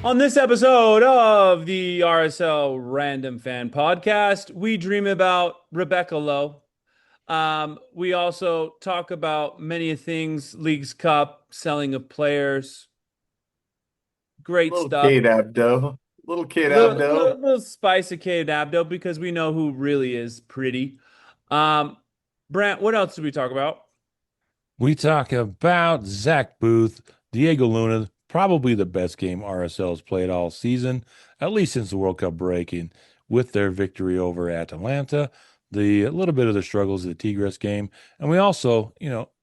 On this episode of the RSL Random Fan Podcast, we dream about Rebecca Lowe. We also talk about many things, Leagues Cup, selling of players, great Little stuff. Kate Abdo. Little Kate Little, Abdo. little spice of Kate Abdo because we know who really is pretty. Um, Brant, what else did we talk about? We talk about Zach Booth, Diego Luna, probably the best game RSL's played all season, at least since the World Cup breaking, with their victory over Atalanta, the a little bit of the struggles of the Tigres game, and we also,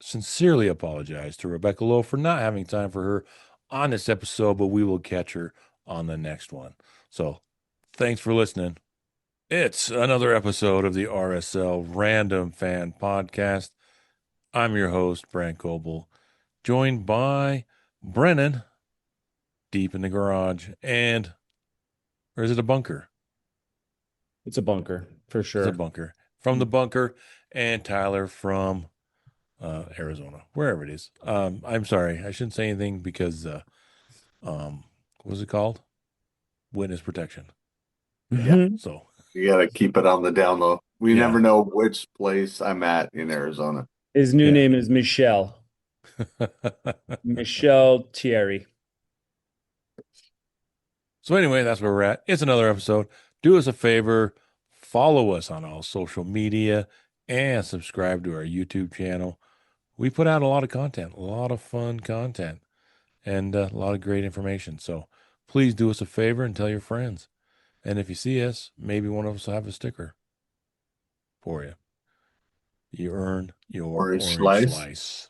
sincerely apologize to Rebecca Lowe for not having time for her on this episode, but we will catch her on the next one. So, thanks for listening. It's another episode of the RSL Random Fan Podcast. I'm your host, Brant Coble, joined by Brennan, deep in the garage, or is it a bunker? It's a bunker for It's a sure. bunker. From the bunker, and Tyler from Arizona, wherever it is. I'm sorry, I shouldn't say anything because, what was it called? Witness protection. Yeah, Mhm. So, you got to keep it on the down low. We yeah. never know which place I'm at in Arizona. His new Yeah. name is Michelle. Michelle Thierry. So, anyway, that's where we're at. It's another episode. Do us a favor, follow us on all social media, and subscribe to our YouTube channel. We put out a lot of content, a lot of fun content, and a lot of great information. So please do us a favor and tell your friends. And if you see us, maybe one of us will have a sticker for you. You earn your Orange orange slice. slice.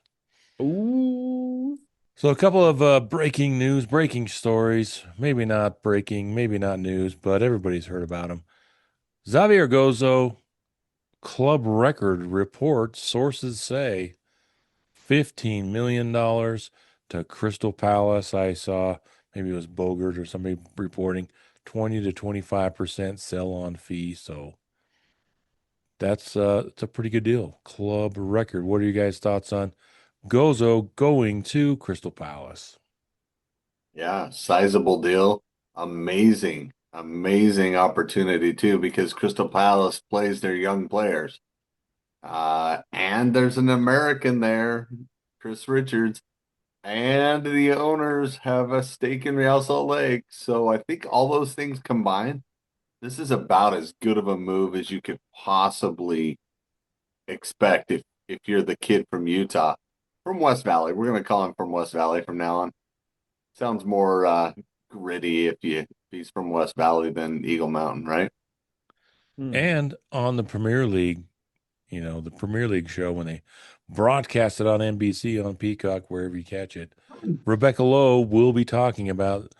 Ooh. So a couple of breaking news, breaking stories. Maybe not breaking, maybe not news, but everybody's heard about them. Xavier Gozo club record report. Sources say $15 million to Crystal Palace. I saw maybe it was Bogert or somebody reporting 20 to 25% sell on fee. So that's it's a pretty good deal. Club record. What are you guys' thoughts on Gozo going to Crystal Palace? Yeah, sizable deal. Amazing, amazing opportunity too, because Crystal Palace plays their young players. And there's an American there, Chris Richards, and the owners have a stake in Real Salt Lake. So I think all those things combined, this is about as good of a move as you could possibly expect if you're the kid from Utah, from West Valley. We're gonna call him from West Valley from now on. Sounds more gritty if he's from West Valley than Eagle Mountain, right? Hmm. And on the Premier League, the Premier League show when they broadcast it on NBC, on Peacock, wherever you catch it, Rebecca Lowe will be talking about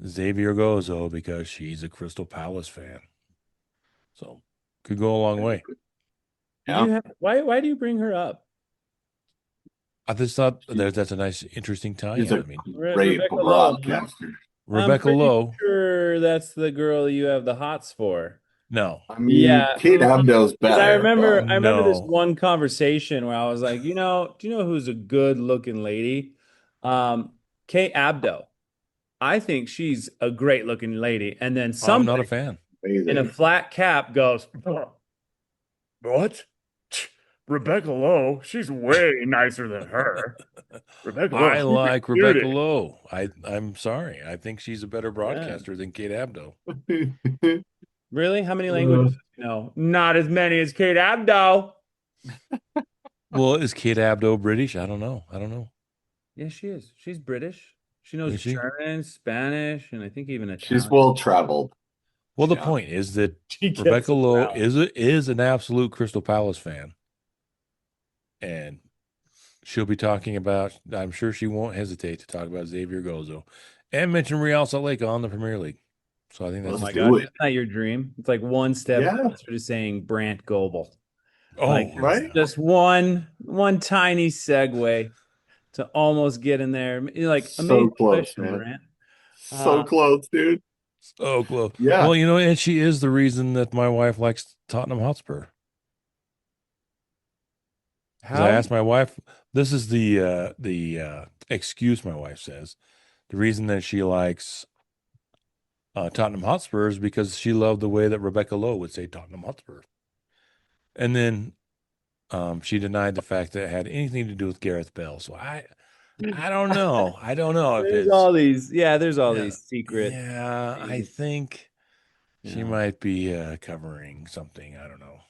Xavier Gozo because she's a Crystal Palace fan. So could go a long way. Did Yeah. you have why do you bring her up? I just thought She- that's a nice, interesting She's tie-in. a I mean, great Rebecca Lowe, huh? broadcaster. I'm Rebecca pretty Lowe, sure that's the girl you have the hots for. no, I mean, Yeah, Kate Abdo's because better, but I remember this no. one conversation where I was like, do you know who's a good looking lady? Um, Kate Abdo. I think she's a great looking lady. And then I'm not a somebody fan. in a amazing. flat cap goes, "What? Rebecca Lowe, she's way nicer than her. Rebecca Lowe, I she's a like Rebecca cutie." Lowe. I'm sorry. I think she's a better Yeah. broadcaster than Kate Abdo. Really? How many languages do you know? Not as many as Kate Abdo. Well, is Kate Abdo British? I don't know. I don't know. Yes, she is. She's British. She knows Is she? German, Spanish, and I think even She's Italian. well traveled. Well, the Yeah. point is that She gets Rebecca Lowe around. is an absolute Crystal Palace fan, and she'll be talking about. I'm sure she won't hesitate to talk about Xavier Gozo and mention Real Salt Lake on the Premier League. So I think Oh that's Let's my just do gosh, it. isn't that your dream? It's like one step Yeah, closer to saying Brant Goebel. Like oh right? yeah. just one tiny segue to almost get in there. Like So amazing close, question, man. Brant. So close, dude. So close. Yeah. Well, and she is the reason that my wife likes Tottenham Hotspur. Because I How? asked my wife, this is the excuse my wife says. The reason that she likes Tottenham Hotspurs because she loved the way that Rebecca Lowe would say Tottenham Hotspur. And then she denied the fact that it had anything to do with Gareth Bale. So I don't know. I don't know if There's it's all these, yeah, there's all yeah, these secret yeah. I things, think you she know. might be covering something. I don't know.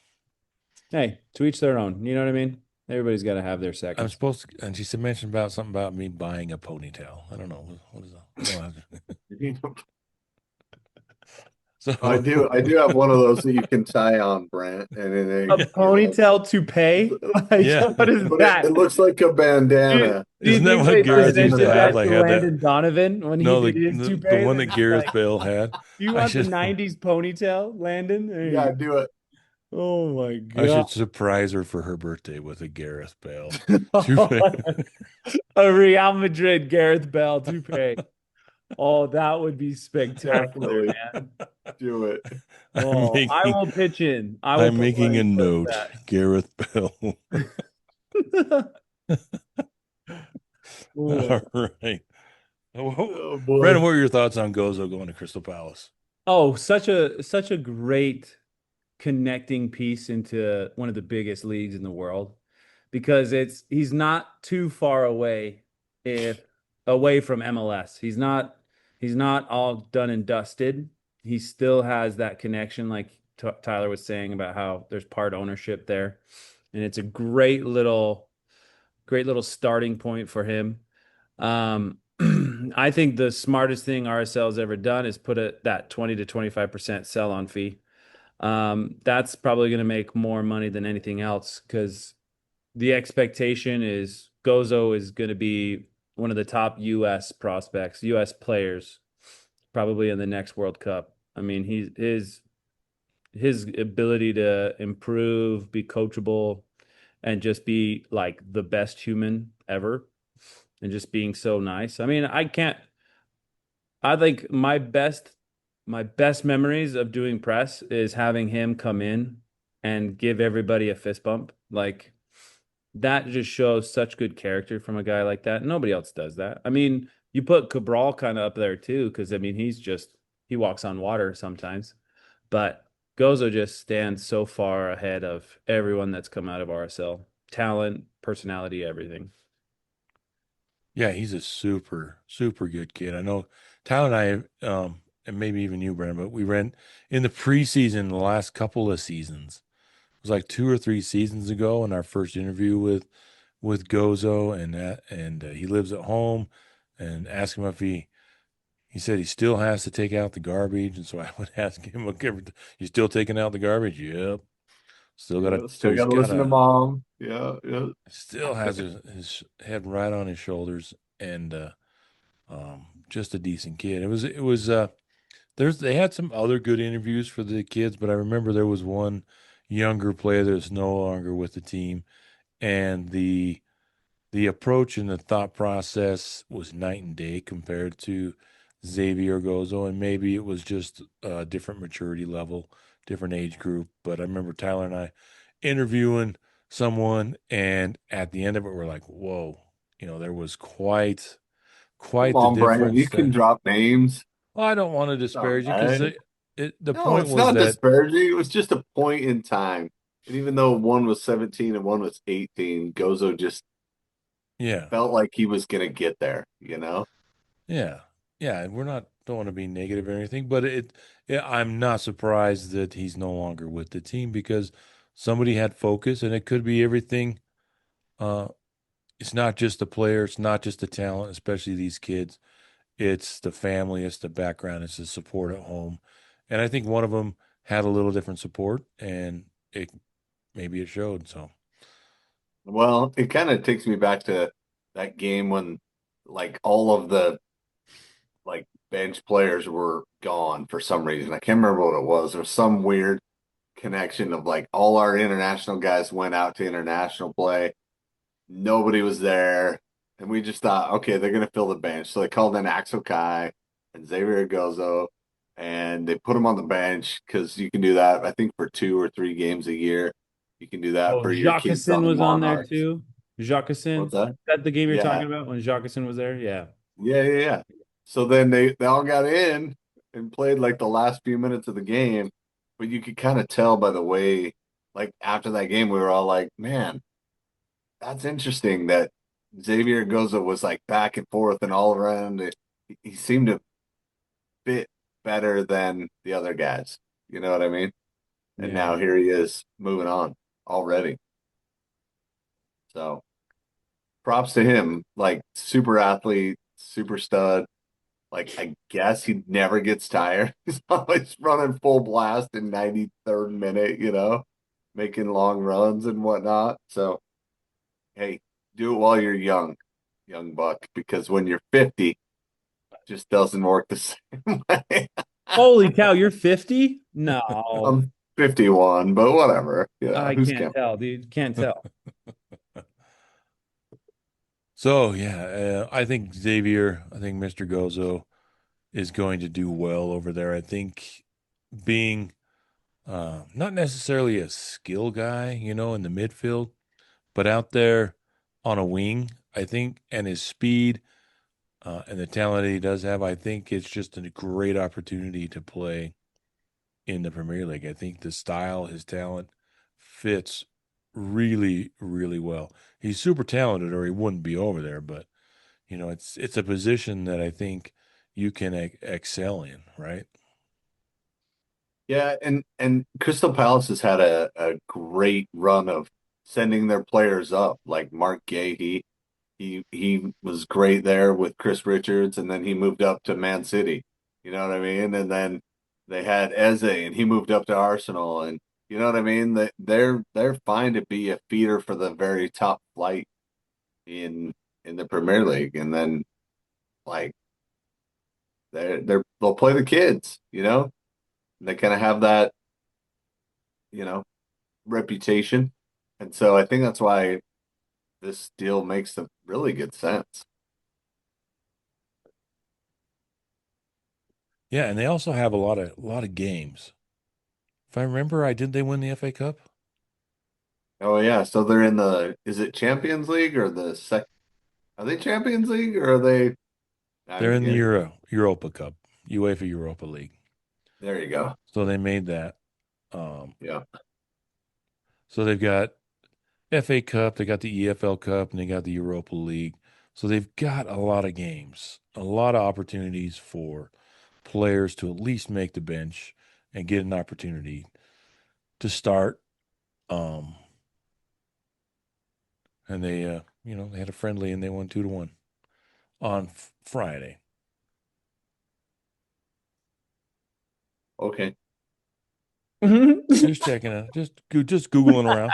Hey, to each their own. You know what I mean? Everybody's got to have their I'm seconds. supposed to, and she said mentioned about something about me buying a ponytail. I don't know what is that. So I do have one of those that you can tie on, Brent, and A then ponytail toupee? Like, yeah, what is but that? it looks like a bandana. Do you isn't that think what they Ties Gareth used into presented to have? that. that Like to had that Landon Donovan when he no did his the toupee? one They're that just Gareth like, Bale had. you I want the should 90s ponytail, Landon? There you Yeah, go. do it. Oh my I God. should surprise her for her birthday with a Gareth Bale toupee. A Real Madrid Gareth Bale toupee. Oh, that would be spectacular, Definitely man. do it. I'm Oh, I making will pitch in. I will I'm put making money a towards note. Gareth Bale. that. All Oh. right. Oh boy. Brandon, what were your thoughts on Gozo going to Crystal Palace? Oh, such a great connecting piece into one of the biggest leagues in the world because he's not too far away if away from MLS. He's not all done and dusted. He still has that connection like Tyler was saying about how there's part ownership there. And it's a great little starting point for him. Um, I think the smartest thing RSL has ever done is put that 20 to 25% sell on fee. That's probably going to make more money than anything else because the expectation is Gozo is going to be one of the top U.S. prospects, U.S. players, probably in the next World Cup. I mean, his ability to improve, be coachable, and just be like the best human ever, and just being so nice. I mean, I think my best memories of doing press is having him come in and give everybody a fist bump. Like that just shows such good character from a guy like that. Nobody else does that. I mean, you put Cabral kind of up there too, because I mean he walks on water sometimes. But Gozo just stands so far ahead of everyone that's come out of RSL. Talent, personality, everything. Yeah, he's a super, super good kid. I know Tyler and I, and maybe even you, Brandon, but we ran in the preseason the last couple of seasons. It was like 2 or 3 seasons ago in our first interview with Gozo, and he lives at home, and asked him if he said he still has to take out the garbage, and so I would ask him, "Okay, you still taking out the garbage?" Yep. Still got to. Yeah, So still he's got to got listen to a mom. Yeah, yeah. still has his head right on his shoulders, and just a decent kid. It was they had some other good interviews for the kids, but I remember there was one younger player that's no longer with the team, and the approach and the thought process was night and day compared to Xavier Gozo, and maybe it was just a different maturity level, different age group. But I remember Tyler and I interviewing someone, and at the end of it, we're like, "Whoa!" There was Come quite the on, Brent. You difference. can drop names. Well, I don't want to All disparage it because right. the No, point it's was not that disparaging. It was just a point in time. And even though one was 17 and one was 18, Gozo just yeah, felt like he was going to get there, you know? yeah, yeah. And we're not don't want to be negative or anything, but I'm not surprised that he's no longer with the team because somebody had focus, and it could be everything. Uh, it's not just the player, it's not just the talent, especially these kids. It's the family, it's the background, it's the support at home, and I think one of them had a little different support, and it maybe it showed. So Well, it kind of takes me back to that game when like all of the like bench players were gone for some reason. I can't remember what it was. There was some weird connection of like all our international guys went out to international play. Nobody was there. And we just thought, okay, they're going to fill the bench. So they called in Axel Kai and Xavier Gozo, and they put them on the bench because you can do that, I think, for 2 or 3 games a year. You can do that Oh, for your kids Jacqueline on the was on there Monarchs. too. Jacqueline, What's that? is that the game you're Yeah. talking about when Jacqueline was there? Yeah. Yeah, yeah, yeah. So then they all got in, and played like the last few minutes of the game. But you could kind of tell by the way, like after that game, we were all like, man, that's interesting that Xavier Goza was like back and forth and all around. He seemed to fit better than the other guys. You know what I mean? And Yeah. now here he is moving on already. So props to him. Like super athlete, super stud. Like I guess he never gets tired. He's always running full blast in 93rd minute, making long runs and whatnot. So hey, do it while you're young buck, because when you're 50, it just doesn't work the same way. Holy cow, you're 50? No, I'm 51, but whatever. Yeah, I who's can't counting? tell, dude. Can't tell. So yeah, I think Mr. Gozo is going to do well over there. I think being not necessarily a skill guy, in the midfield, but out there on a wing, I think, and his speed and the talent that he does have, I think it's just a great opportunity to play in the Premier League. I think the style, his talent fits really, really well. He's super talented, or he wouldn't be over there. But it's a position that I think you can excel in, right? Yeah, and Crystal Palace has had a great run of sending their players up, like Mark Gay. He was great there with Chris Richards, and then he moved up to Man City. You know what I mean? And then they had Eze, and he moved up to Arsenal, and you know what I mean? They're fine to be a feeder for the very top flight in the Premier League, and then like they'll play the kids. They kind of have that, you know, reputation. And so I think that's why this deal makes a really good sense. Yeah, and they also have a lot of games. If I remember, I did they win the FA Cup? Oh yeah, so they're in is it Champions League or the sec are they Champions League or are they They're in the yeah, Europa Cup, UEFA Europa League. there you go. So they made that. Um, Yeah. so they've got FA Cup, they got the EFL Cup, and they got the Europa League. So they've got a lot of games, a lot of opportunities for players to at least make the bench and get an opportunity to start. Um, and they had a friendly and they won 2-1 on Friday. Okay. Just checking it, just googling around,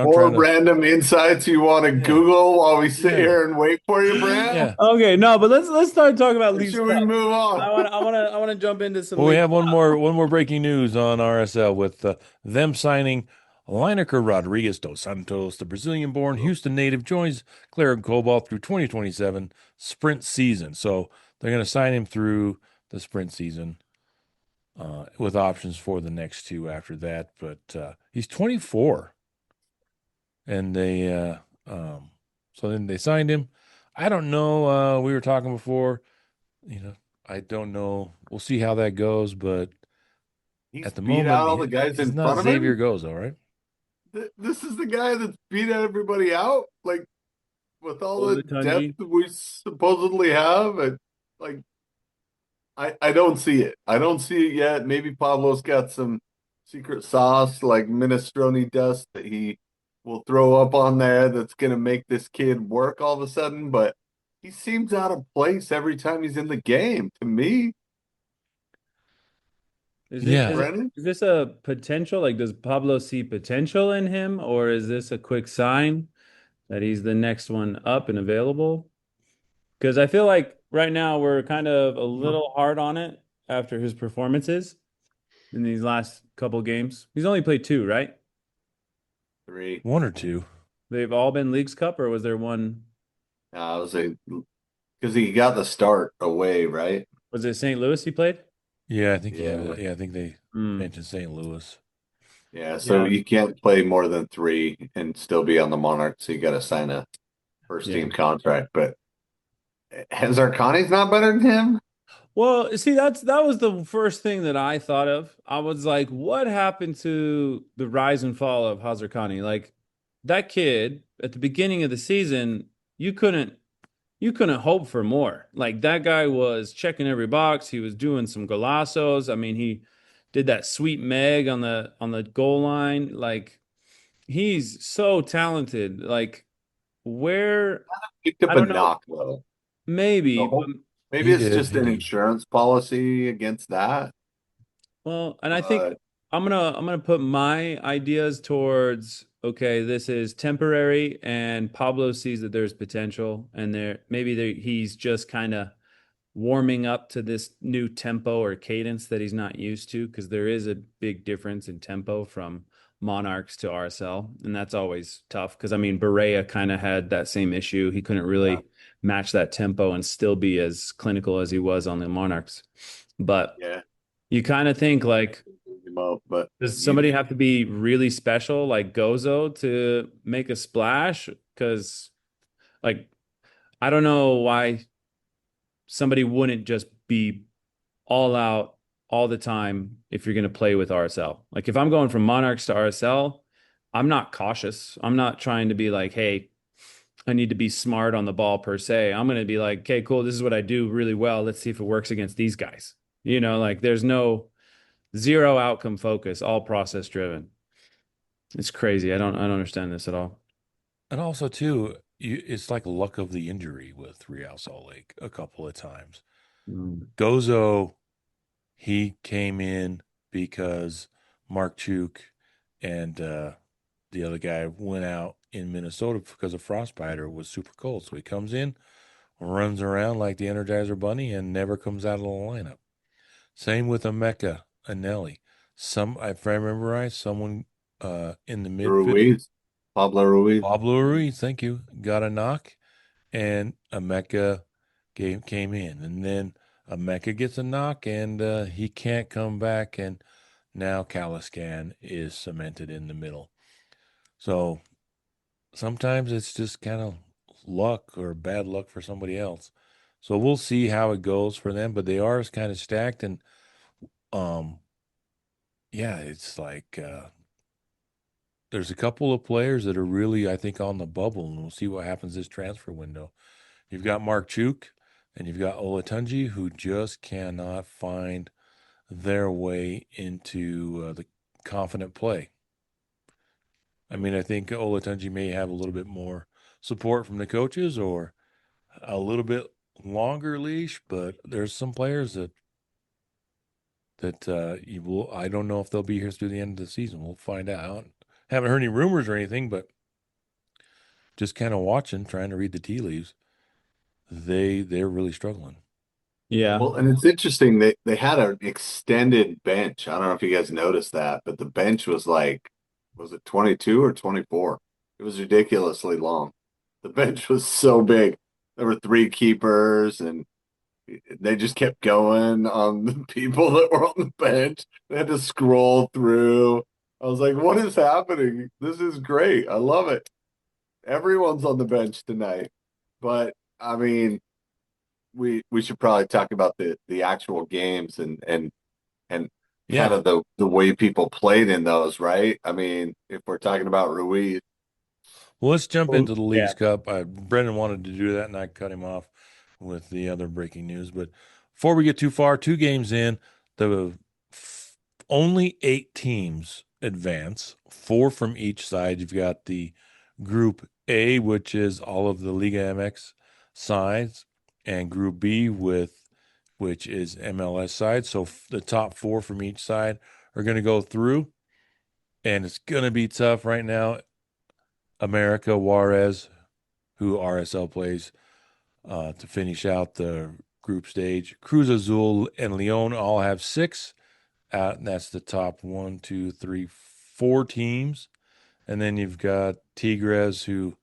More trying to. random insights you want to Yeah, Google while we sit yeah, here and wait for you, Brand? yeah. Okay, no, but let's start talking about Or Leagues should we Cup. move on? I want to jump into some Well, we League have one Cup. more breaking news on RSL with them signing Lineker Rodriguez dos Santos, the Brazilian-born Houston native, joins Claret and Cobalt through 2027 sprint season. So they're going to sign him through the sprint season with options for the next two after that. But he's 24, and so then they signed him. I don't know. We were talking before. I don't know. We'll see how that goes, but He's at the beat out moment, all the guys he's in not front of Xavier him. Gozo, right? This is the guy that's beat everybody out, like with all the depth Olatunji. that we supposedly have, and like I don't see it. I don't see it yet. Maybe Pablo's got some secret sauce like minestrone dust that he will throw up on there that's gonna make this kid work all of a sudden, but he seems out of place every time he's in the game to me, Is this Yeah. is, Brennan. is this a potential? Like, does Pablo see potential in him, or is this a quick sign that he's the next one up and available? Because I feel like right now we're kind of a little hard on it after his performances in these last couple games. He's only played two, right? Three. One or two. They've all been Leagues Cup, or was there one? I was a because he got the start away, right? Was it St. Louis he played? Yeah, I think he had Yeah. it. Yeah, I think they Hmm. mentioned St. Louis. Yeah, so Yeah. you can't play more than three and still be on the Monarchs. So you got to sign a first Yeah. team contract. But has Arcani's not better than him? Well, see, that was the first thing that I thought of. I was like, what happened to the rise and fall of Hazarkani? Like that kid at the beginning of the season, you couldn't you couldn't hope for more. Like that guy was checking every box. He was doing some golazos. I mean, he did that sweet Meg on the goal line. Like he's so talented. Like where Picked up I a don't know, knock though. maybe, The but whole maybe He it's did. just He an did. insurance policy against that. well, and I think But I'm gonna put my ideas towards okay, this is temporary, and Pablo sees that there's potential, and he's just kind of warming up to this new tempo or cadence that he's not used to, because there is a big difference in tempo from Monarchs to RSL, and that's always tough. Because I mean, Berea kind of had that same issue. He couldn't yeah, really match that tempo and still be as clinical as he was on the Monarchs, but. yeah, You kind of think like, but does you somebody have to be really special like Gozo to make a splash? Because like I don't know why somebody wouldn't just be all out all the time if you're going to play with RSL. Like if I'm going from Monarchs to RSL, I'm not cautious. I'm not trying to be like, hey, I need to be smart on the ball per se. I'm going to be like, okay, cool. This is what I do really well. Let's see if it works against these guys. Like there's no zero outcome focus, all process driven. It's crazy. I don't understand this at all. And also, too, it's like luck of the injury with Real Salt Lake a couple of times. Mm. Gozo, he came in because Mark Chuk and the other guy went out in Minnesota because of frostbite or was super cold. So he comes in, runs around like the Energizer Bunny, and never comes out of the lineup. Same with Emeka Anelli. If I remember right, someone in the midfield, Ruiz, Pablo Ruiz. Pablo Ruiz, thank you, got a knock, and Emeka came in, and then Emeka gets a knock, and he can't come back, and now Caliscan is cemented in the middle. So sometimes it's just kind of luck or bad luck for somebody else. So we'll see how it goes for them, but they are kind of stacked, and um, yeah, it's like there's a couple of players that are really, I think, on the bubble, and we'll see what happens this transfer window. You've got Mark Chuk and you've got Olatunji, who just cannot find their way into the confident play. I mean, I think Olatunji may have a little bit more support from the coaches or a little bit longer leash, but there's some players that you will. I don't know if they'll be here through the end of the season. We'll find out. Haven't heard any rumors or anything, but just kind of watching, trying to read the tea leaves. They're really struggling. Yeah. Well, and it's interesting they had an extended bench. I don't know if you guys noticed that, but the bench was like, was it 22 or 24? It was ridiculously long. The bench was so big. There were three keepers, and they just kept going on the people that were on the bench. They had to scroll through. I was like, what is happening? This is great. I love it. Everyone's on the bench tonight. But I mean, we should probably talk about the actual games and kind Yeah. of the way people played in those, right? I mean, if we're talking about Ruiz, Well, let's jump Well, into the yeah. Leagues Cup. Brendan wanted to do that, and I cut him off with the other breaking news. But before we get too far, 2 games in, the only 8 teams advance, 4 from each side. You've got the Group A, which is all of the Liga MX sides, and Group B, which is MLS side. So the top 4 from each side are going to go through, and it's going to be tough right now. America Juarez, who RSL plays to finish out the group stage. Cruz Azul and Leon all have 6. And that's the top 1, 2, 3, 4 teams. And then you've got Tigres, who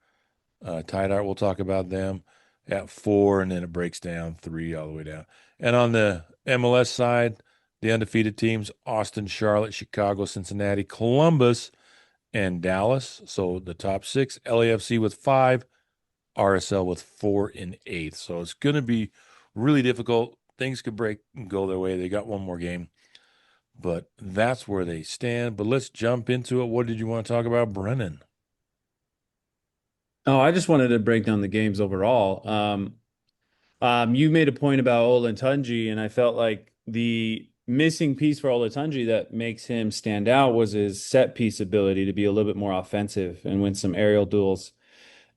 tied out. We'll talk about them at 4, and then it breaks down 3 all the way down. And on the MLS side, the undefeated teams: Austin, Charlotte, Chicago, Cincinnati, Columbus, and Dallas. So the top 6, LAFC with 5, RSL with 4 and 8. So it's going to be really difficult. things could break and go their way. They got one more game, but that's where they stand. But let's jump into it. What did you want to talk about, Brennan? Oh, I just wanted to break down the games overall. You made a point about Olatunji, and I felt like the missing piece for Olatunji that makes him stand out was his set piece ability to be a little bit more offensive and win some aerial duels.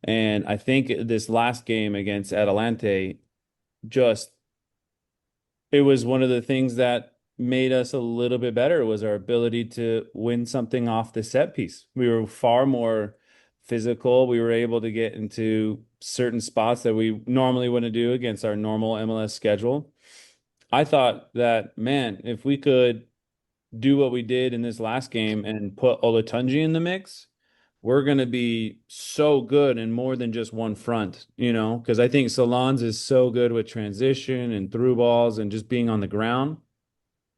And I think this last game against Atalante just it was one of the things that made us a little bit better was our ability to win something off the set piece. We were far more physical. We were able to get into certain spots that we normally wouldn't do against our normal MLS schedule. I thought that, man, if we could do what we did in this last game and put Olatunji in the mix, we're going to be so good in more than just one front, because I think Salons is so good with transition and through balls and just being on the ground.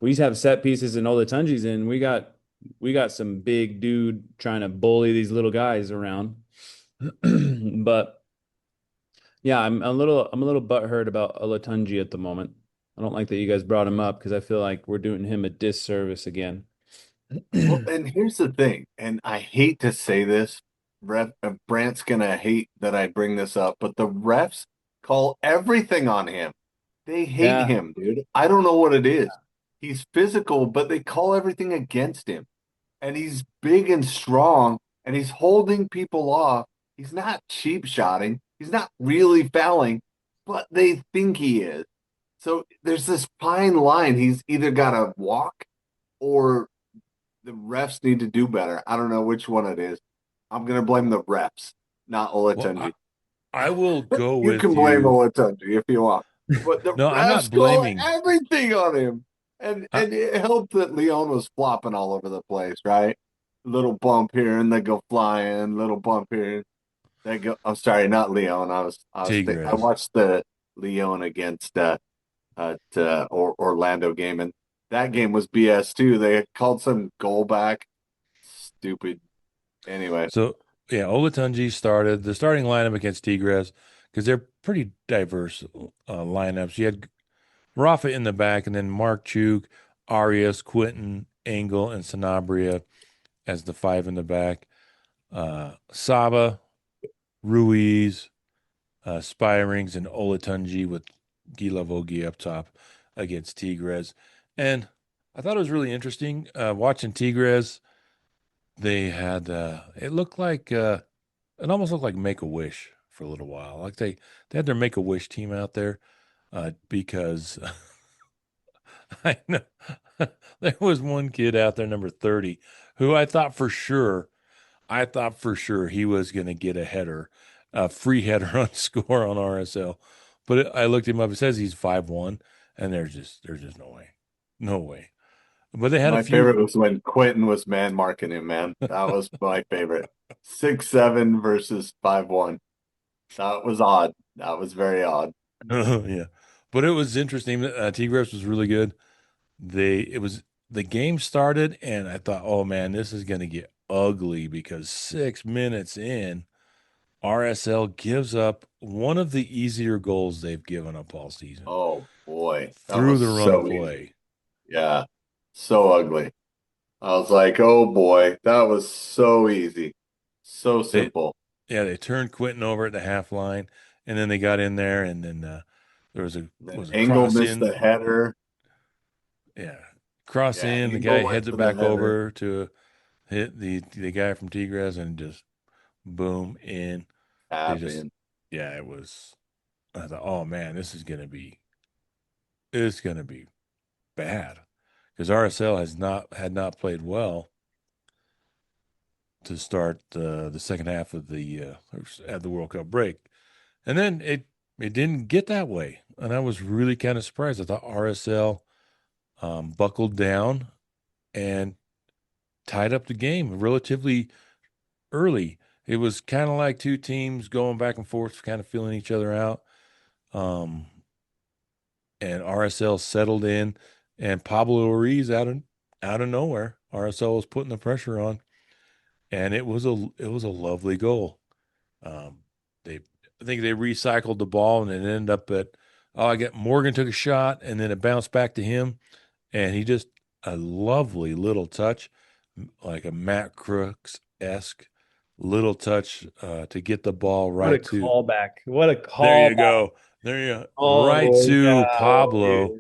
We used to have set pieces and Olatunji's in. We got some big dude trying to bully these little guys around. But yeah, I'm a little butthurt about Olatunji at the moment. I don't like that you guys brought him up because I feel like we're doing him a disservice again. Well, and here's the thing, and I hate to say this, Brant's gonna hate that I bring this up, but the refs call everything on him. They hate Yeah. him, dude. I don't know what it is. He's physical, but they call everything against him. And he's big and strong, and he's holding people off. He's not cheap shotting. He's not really fouling, but they think he is. So there's this fine line. He's either got to walk or the refs need to do better. I don't know which one it is. I'm going to blame the refs, not Well, I, Olatunji. I will go You with can blame you. Olatunji if you want, but the No, I'm not refs call blaming. everything on him. And I, and it helped that Leon was flopping all over the place, right? Little bump here and they go flying. Little bump here, they go. I'm sorry, not Leon. I Tigres. watched the Leon against Orlando game, and that game was BS too. They had called some goal back. Stupid. Anyway, So yeah, Olatunji started the starting lineup against Tigres because they're pretty diverse lineups. You had Rafa in the back, and then Mark Chuk, Arias, Quinton, Engel, and Sanabria as the five in the back. Saba, Ruiz, Spirings, and Olatunji with Gilavogi up top against Tigres. And I thought it was really interesting watching Tigres. They had it looked like it almost looked like Make a Wish for a little while. Like they had their Make a Wish team out there because I know there was one kid out there, number 30, who I thought for sure he was going to get a header, a free header on score on RSL. But I looked him up. It says he's 5'1", and there's no way, no way. But they had a my few. favorite was when Quentin was man marking him, man. That was my favorite. 6'7" versus 5'1". That was odd. That was very odd. Yeah, but it was interesting. Tigres was really good. The game started, and I thought, oh man, this is going to get ugly because 6 minutes in, RSL gives up one of the easier goals they've given up all season Oh boy. That through was the run so play. easy. Yeah. So ugly. I was like, oh boy, that was so easy. So They simple. Yeah, they turned Quentin over at the half line, and then they got in there, and then there Then was a Engel cross missed in. the header. Yeah, cross Yeah, in. The Engel guy went heads it for the back header. over to hit the guy from Tigres, and just boom in. They Tap just in. yeah, it was. I thought, oh man, it's gonna be bad because RSL had not played well to start the second half of at the World Cup break, and then it didn't get that way, and I was really kind of surprised. I thought RSL buckled down and tied up the game relatively early. It was kind of like two teams going back and forth, kind of feeling each other out. Um, and RSL settled in, and Pablo Ruiz out of nowhere, RSL was putting the pressure on, and it was a lovely goal. Um, they I think they recycled the ball, and it ended up at Oh, I get Morgan took a shot and then it bounced back to him, and he just a lovely little touch, like a Matt Crooks esque little touch to get the ball What a right to. callback. What a There you callback. go. There you go. Right Oh, to yeah. Pablo,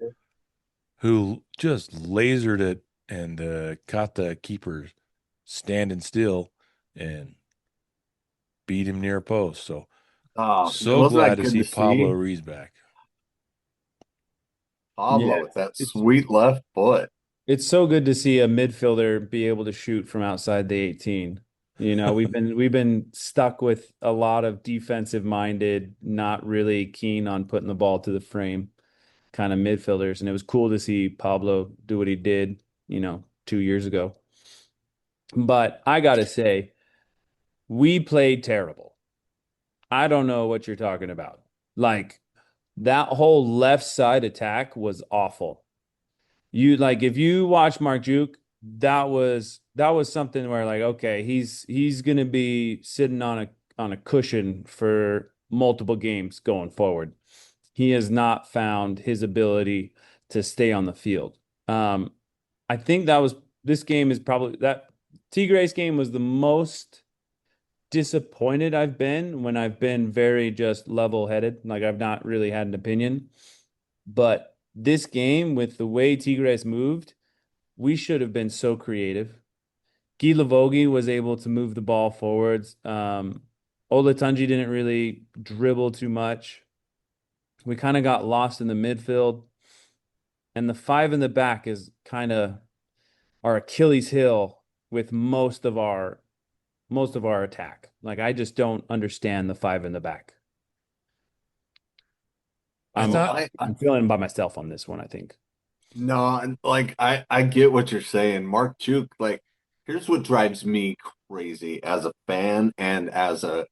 who just lasered it and caught the keeper standing still and beat him near a post. So Oh, so wasn't glad that to good see to Pablo see? Ruiz back. Pablo Yeah, with that it's sweet left foot. it's so good to see a midfielder be able to shoot from outside the 18. You know, we've been stuck with a lot of defensive minded, not really keen on putting the ball to the frame kind of midfielders, and it was cool to see Pablo do what he did, 2 years ago. But I gotta say, we played terrible. I don't know what you're talking about. Like that whole left side attack was awful. You like if you watch Mark Juke, that was something where like okay, he's gonna be sitting on a cushion for multiple games going forward. He has not found his ability to stay on the field. Um, I think this game is probably that Tigres game was the most disappointed I've been when I've been very just level-headed, like I've not really had an opinion. But this game, with the way Tigres moved, we should have been so creative. Guy Lavogi was able to move the ball forwards. Olatunji didn't really dribble too much. We kind of got lost in the midfield, and the five in the back is kind of our Achilles heel with most of our attack. Like I just don't understand the five in the back. I I'm So thought I'm feeling by myself on this one, I think. no, and, like I get what you're saying. Mark Juke, like, here's what drives me crazy as a fan and as a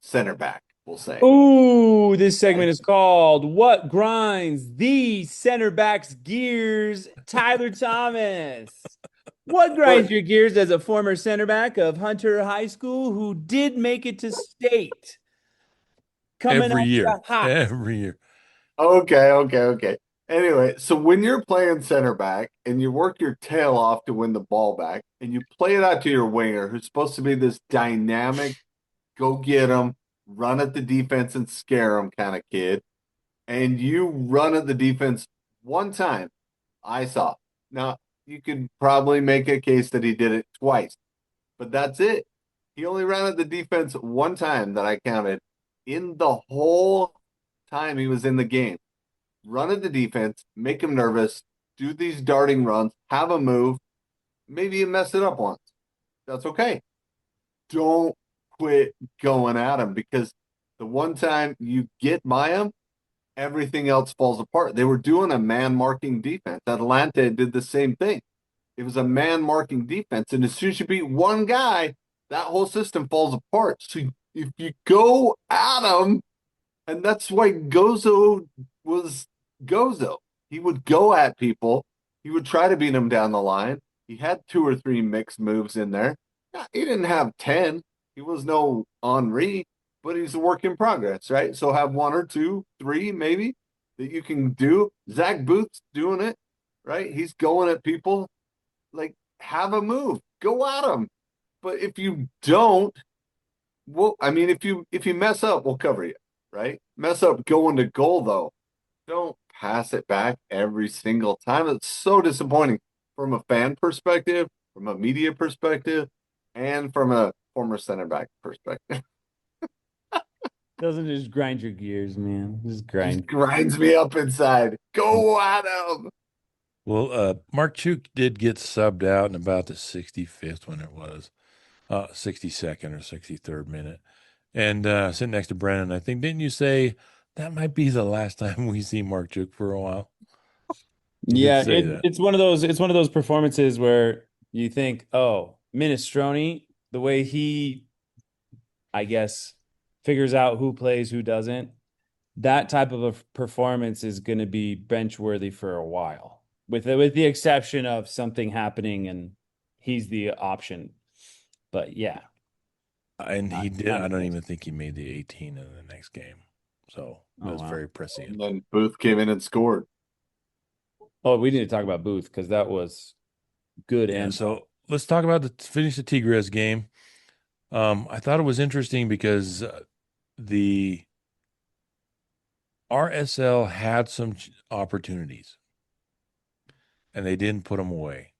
center back, we'll say. Ooh, this segment Okay. is called What Grinds the Center Back's Gears? Tyler Thomas. What grinds But your gears as a former center back of Hunter High School who did make it to state? Coming every at year, you hot. every year. okay. Anyway, so when you're playing center back and you work your tail off to win the ball back and you play it out to your winger who's supposed to be this dynamic, go get him, run at the defense and scare him kind of kid, and you run at the defense one time, I saw. Now, you could probably make a case that he did it twice, but that's it. He only ran at the defense one time that I counted in the whole time he was in the game. Run at the defense, make him nervous, do these darting runs, have a move. Maybe you mess it up once. That's okay. Don't quit going at him because the one time you get by him, everything else falls apart. They were doing a man marking defense. Atlanta did the same thing. It was a man marking defense. And as soon as you beat one guy, that whole system falls apart. So if you go at him, and that's why Gozo was Gozo. He would go at people. He would try to beat them down the line. He had two or three mixed moves in there. Yeah, he didn't have 10. He was no Henri, but he's a work in progress, right? So have one or two, three maybe that you can do. Zach Booth's doing it, right? He's going at people. Like, have a move. Go at them. But if you don't, well, I mean, if you mess up, we'll cover you, right? Mess up going to goal though. Don't pass it back every single time. It's so disappointing from a fan perspective, from a media perspective, and from a former center back perspective. Doesn't just grind your gears, man. Just Just grind. grinds me up inside. Go at him. Well, Mark Chuk did get subbed out in about the 65th when it was, 62nd or 63rd minute. And sitting next to Brennan, I think, didn't you say that might be the last time we see Mark Chuk for a while? You did Yeah, say that. it's one of those performances where you think, oh, Minestrone, the way he, I guess, figures out who plays, who doesn't, that type of a performance is going to be bench worthy for a while, with the exception of something happening and he's the option. But yeah, And he not did. not I don't impressed. even think he made the 18 in the next game. So It Oh was wow. very And prescient. then Booth came in and scored. Oh, we need to talk about Booth because that was good Yeah, and bad. so let's talk about finish the Tigres game. I thought it was interesting because the RSL had some opportunities and they didn't put them away.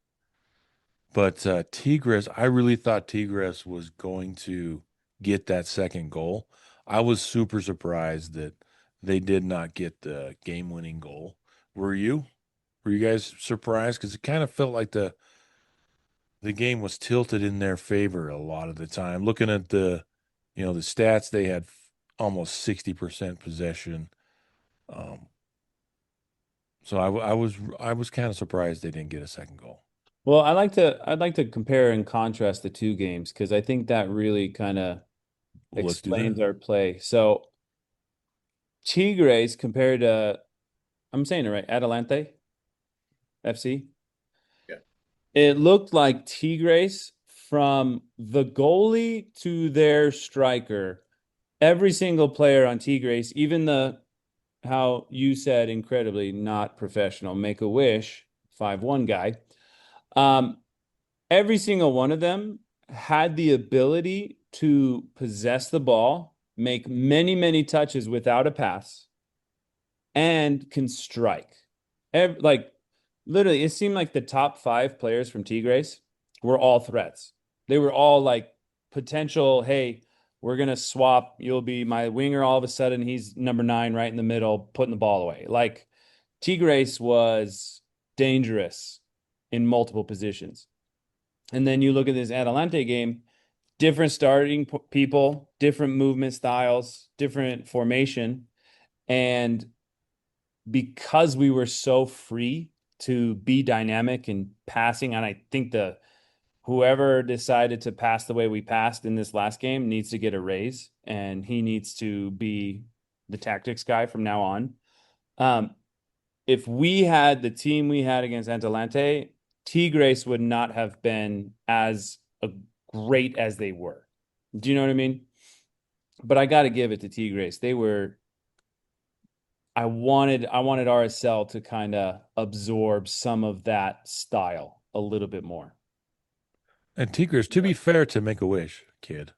But Tigres, I really thought Tigres was going to get that second goal. I was super surprised that they did not get the game-winning goal. Were you? Were you guys surprised? Because it kind of felt like the game was tilted in their favor a lot of the time. Looking at the stats, they had almost 60% possession. Um, so I was kind of surprised they didn't get a second goal. Well, I'd like to compare and contrast the two games because I think that really kind of Well, let's do that. explains our play. So Tigres compared to, I'm saying it right, Atalante FC. Yeah. It looked like Tigres from the goalie to their striker. Every single player on Tigres, even the how you said incredibly not professional, Make a Wish 5-1 guy. Um, every single one of them had the ability to possess the ball, make many, many touches without a pass, and can strike. Like literally, it seemed like the top five players from Tigres were all threats. They were all like potential, hey, we're gonna swap. You'll be my winger. All of a sudden, he's number 9 right in the middle, putting the ball away. Like Tigres was dangerous in multiple positions. And then you look at this Atalante game, different starting people, different movement styles, different formation. And because we were so free to be dynamic and passing, and I think the whoever decided to pass the way we passed in this last game needs to get a raise, and he needs to be the tactics guy from now on. Um, if we had the team we had against Atalante, Tigres would not have been as great as they were. Do you know what I mean? But I got to give it to Tigres. They were. I wanted RSL to kind of absorb some of that style a little bit more. And Tigres, to be fair to Make a Wish kid,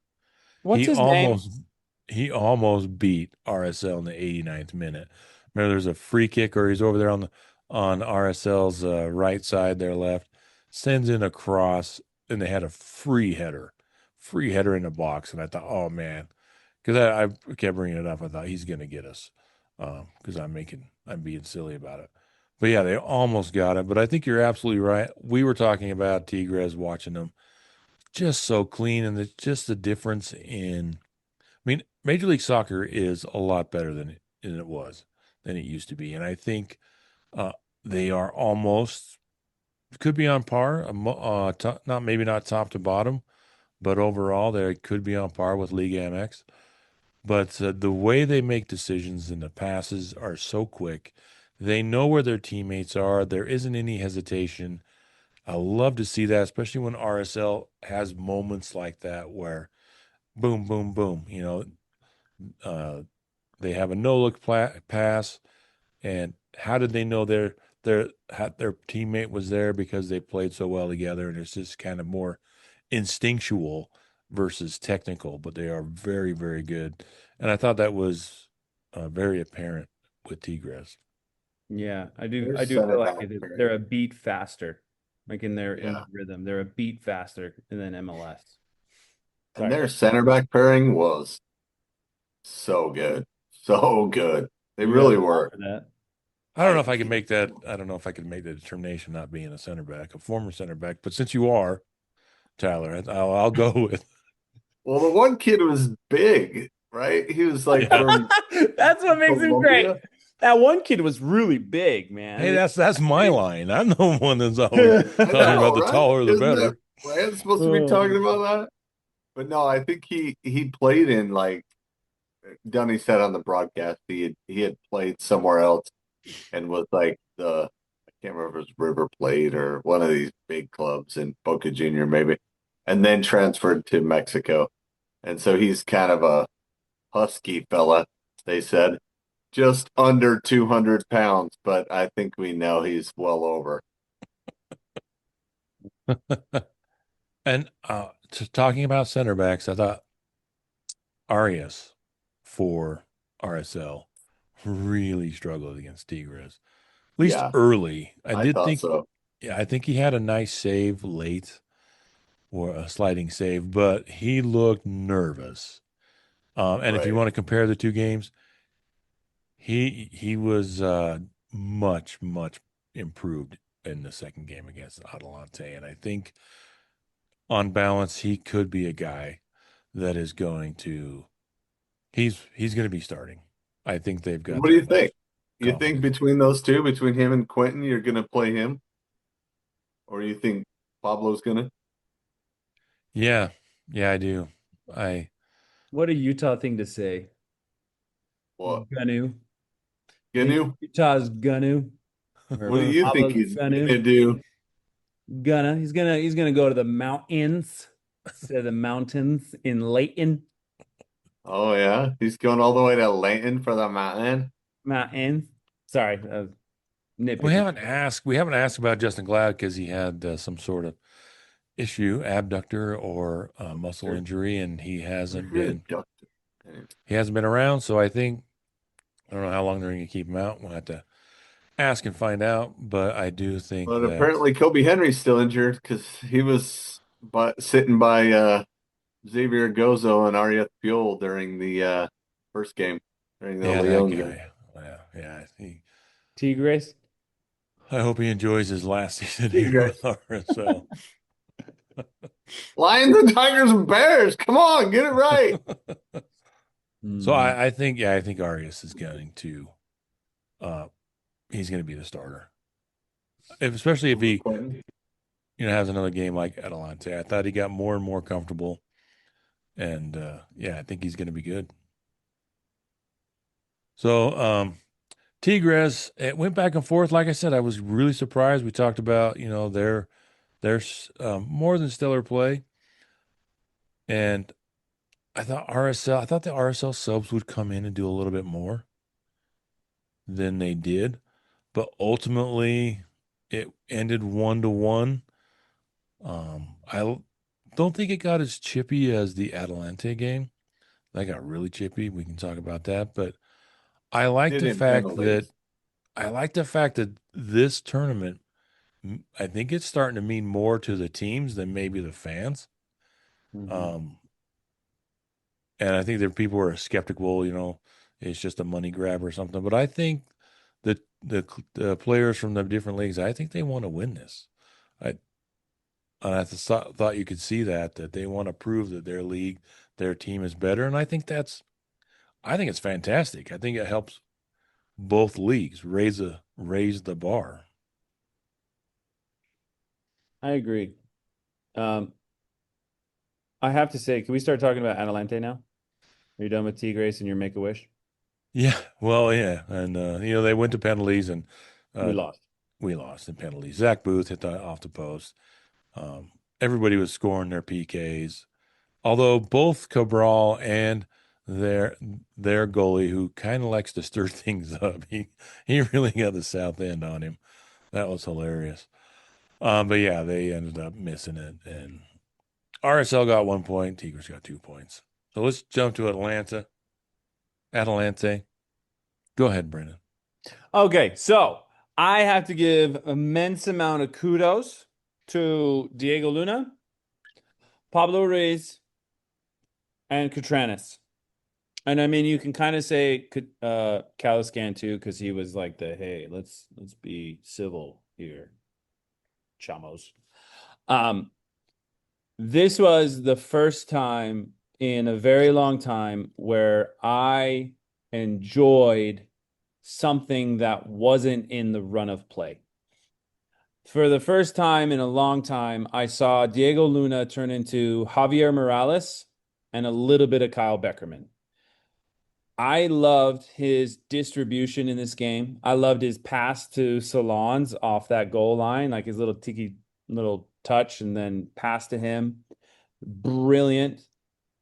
What's he his name? almost he almost beat RSL in the 89th minute. Remember, there's a free kick, or he's over there on RSL's right side, their left, sends in a cross, and they had a free header in the box. And I thought, oh man, because I kept bringing it up. I thought he's gonna get us, because I'm being silly about it. But yeah, they almost got it. But I think you're absolutely right. We were talking about Tigres watching them just so clean, and just the difference in. I mean, Major League Soccer is a lot better than it used to be, and I think uh, they are almost could be on par. Not maybe not top to bottom, but overall they could be on par with League MX. But the way they make decisions and the passes are so quick, they know where their teammates are. There isn't any hesitation. I love to see that, especially when RSL has moments like that where boom, boom, boom. Uh, they have a no look pass, and how did they know their teammate was there? Because they played so well together, and it's just kind of more instinctual versus technical. But they are very, very good, and I thought that was very apparent with Tigres. Yeah, I do. Their I do center feel like back they're pairing. a beat faster, like in Yeah. their rhythm. They're a beat faster than MLS. And Sorry. their center back pairing was so good. So good. They You got really were. for that. I don't know I if I can make that. I don't know if I can make the determination not being a center back, a former center back. But since you are, Tyler, I'll go with. well, the one kid was big, right? He was like Yeah. from That's what makes him great. Colombia. That one kid was really big, Hey, man. that's my line. I'm the one that's always I talking about know, the right? taller the Isn't it? better. Rand's supposed to be talking Oh. about that? But no, I think he played in like Dunny said on the broadcast. He had played somewhere else and was like I can't remember if it was River Plate or one of these big clubs in Boca Junior maybe, and then transferred to Mexico. And so he's kind of a husky fella, they said. just under 200 pounds, but I think we know he's well over. And talking about center backs, I thought Arias for RSL really struggled against Tigres, at least Yeah, early. I I did thought think, so. yeah, I think he had a nice save late or a sliding save, but he looked nervous. And if you Right. want to compare the two games, he was much improved in the second game against Atalante, and I think on balance he could be a guy that is going to he's going to be starting. I think they've got What do that you much think? You think confidence. between those two, between him and Quentin, you're going to play him? Or you think Pablo's going to? Yeah, yeah, I do. I What a Utah thing to say. What? Ganu. Ganu? Utah's Ganu. What Or do you think Pablo's he's going Ganu. to do? He's gonna go to the mountains. To the mountains in Layton. Oh, yeah. He's going all the way to Layton for the mountain. Mountains. Sorry, we nitpicking. haven't asked about Justin Glad because he had some sort of issue, abductor or muscle injury, and he hasn't been around. So I don't know how long they're going to keep him out. We'll have to ask and find out. But I do think But that, apparently Kobe Henry's still injured because he was sitting by Xavier Gozo and Arieth Buell during the first game, during the yeah, that Leon game. guy. Yeah. Tigres. I hope he enjoys his last season here Tigres. with RSL. Lions and Tigers and Bears. Come on, get it right. So Hmm. I think Arias is going to, uh, he's going to be the starter, especially if he, has another game like Atalante. I thought he got more and more comfortable, and yeah, I think he's going to be good. So, Tigres, it went back and forth. Like I said, I was really surprised. We talked about, their more than stellar play, and I thought the RSL subs would come in and do a little bit more than they did, but ultimately it ended 1-1. I don't think it got as chippy as the Atalante game. That got really chippy. We can talk about that, but I like Did the in fact that penalties. this tournament, I think it's starting to mean more to the teams than maybe the fans. Mhm. Um, and I think there are people who are skeptical, it's just a money grab or something. But I think that the players from the different leagues, I think they want to win this. I and I thought you could see that they want to prove that their league, their team is better, and I think it's fantastic. I think it helps both leagues raise the bar. I agree. Um, I have to say, can we start talking about Atalante now? Are you done with Tigres and your Make a Wish? Yeah, well, yeah, and they went to penalties, and We uh, lost. we lost in penalties. Zach Booth hit off the post. Everybody was scoring their PKs, although both Cabral and their their goalie, who kind of likes to stir things up, he really got the south end on him. That was hilarious. But yeah, they ended up missing it, and RSL got 1 point. Tigers got 2 points. So let's jump to Atlanta. Atalante. Go ahead, Brennan. Okay, so I have to give immense amount of kudos to Diego Luna, Pablo Ruiz, and Catranis. And I mean, you can kind of say Caliscan too, because he was like hey, let's be civil here, chamos. Um, this was the first time in a very long time where I enjoyed something that wasn't in the run of play. For the first time in a long time, I saw Diego Luna turn into Javier Morales and a little bit of Kyle Beckerman. I loved his distribution in this game. I loved his pass to Salons off that goal line, like his little tiki little touch and then pass to him. Brilliant.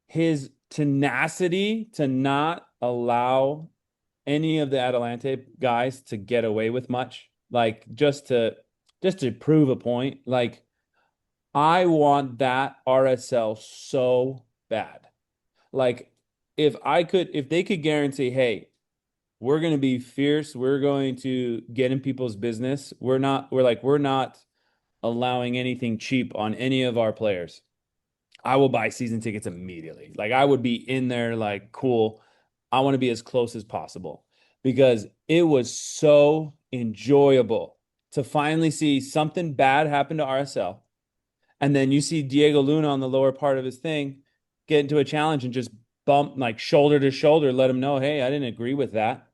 His tenacity to not allow any of the Atalante guys to get away with much. Like just to prove a point. Like I want that RSL so bad. Like if they could guarantee, hey, we're going to be fierce, we're going to get in people's business. We're not allowing anything cheap on any of our players. I will buy season tickets immediately. Like I would be in there like, cool. I want to be as close as possible because it was so enjoyable to finally see something bad happen to RSL. And then you see Diego Luna on the lower part of his thing get into a challenge and just bump like shoulder to shoulder, let him know, hey, I didn't agree with that.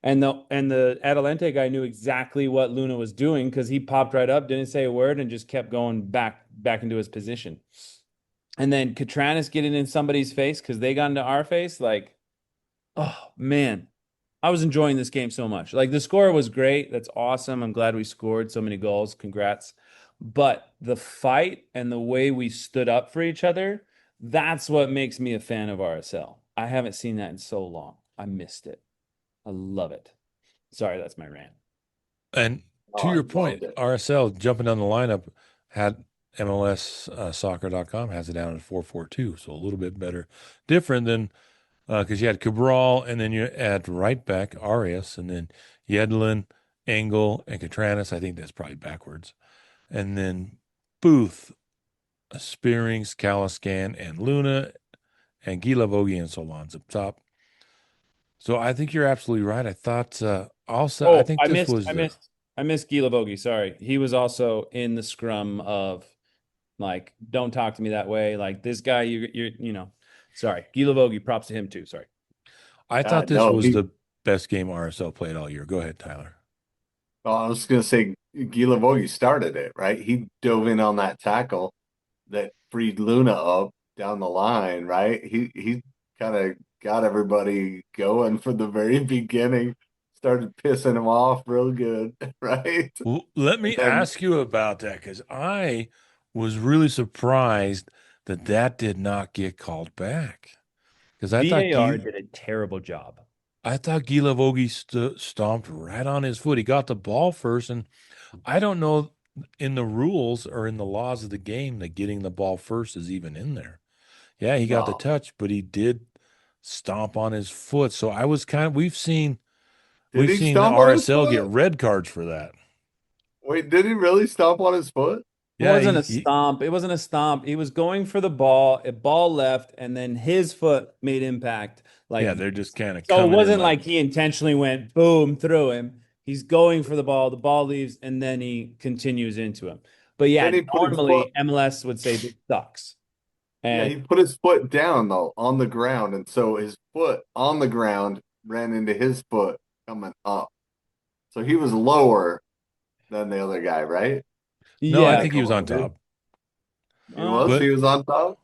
And the Atalante guy knew exactly what Luna was doing because he popped right up, didn't say a word, and just kept going back into his position. And then Catranis getting in somebody's face because they got into our face, like, oh man, I was enjoying this game so much. Like the score was great. That's awesome. I'm glad we scored so many goals. Congrats. But the fight and the way we stood up for each other, that's what makes me a fan of RSL. I haven't seen that in so long. I missed it. I love it. Sorry, that's my rant. And to Oh, I your loved point, it. RSL jumping down the lineup had MLSsoccer.com has it down at 4-4-2, so a little bit better, different than because you had Cabral and then you had right back Arias and then Yedlin, Engel, and Catranis. I think that's probably backwards, and then Booth, Spearings, Caliscan, and Luna, and Gilavogi and Solans up top. So I think you're absolutely right. I thought also I Oh, think I this missed, was I missed, I missed Gila Vogie. Sorry, he was also in the scrum of like, don't talk to me that way. Like this guy, sorry, Gila Vogie. Props to him too. Sorry. I thought this No, was the best game RSL played all year. Go ahead, Tyler. well, I was going to say Guilavogi started it, right? He dove in on that tackle that freed Luna up down the line, right? He kind of got everybody going from the very beginning, started pissing him off real good, right? Let And me then ask you about that because I was really surprised that that did not get called back because VAR did a terrible job. I thought Gilavogi stomped right on his foot. He got the ball first, and I don't know in the rules or in the laws of the game that getting the ball first is even in there. Yeah, he got the well, touch, but he did stomp on his foot. So I was kind of did we've he seen the stomp on his RSL get foot? red cards for that. Wait, did he really stomp on his foot? It Yeah, wasn't a stomp. It wasn't a stomp. He was going for the ball. A ball left, and then his foot made impact. yeah, Like they're just kind of so, it coming in wasn't like like he intentionally went boom through him. He's going for the ball. The ball leaves, and then he continues into him. But Then yeah, he put his foot, normally MLS would say this sucks. yeah, And he put his foot down though on the ground, and so his foot on the ground ran into his foot coming up. So he was lower than the other guy, right? no, I yeah, think he was on Tackle did. top. uh, He But was on top.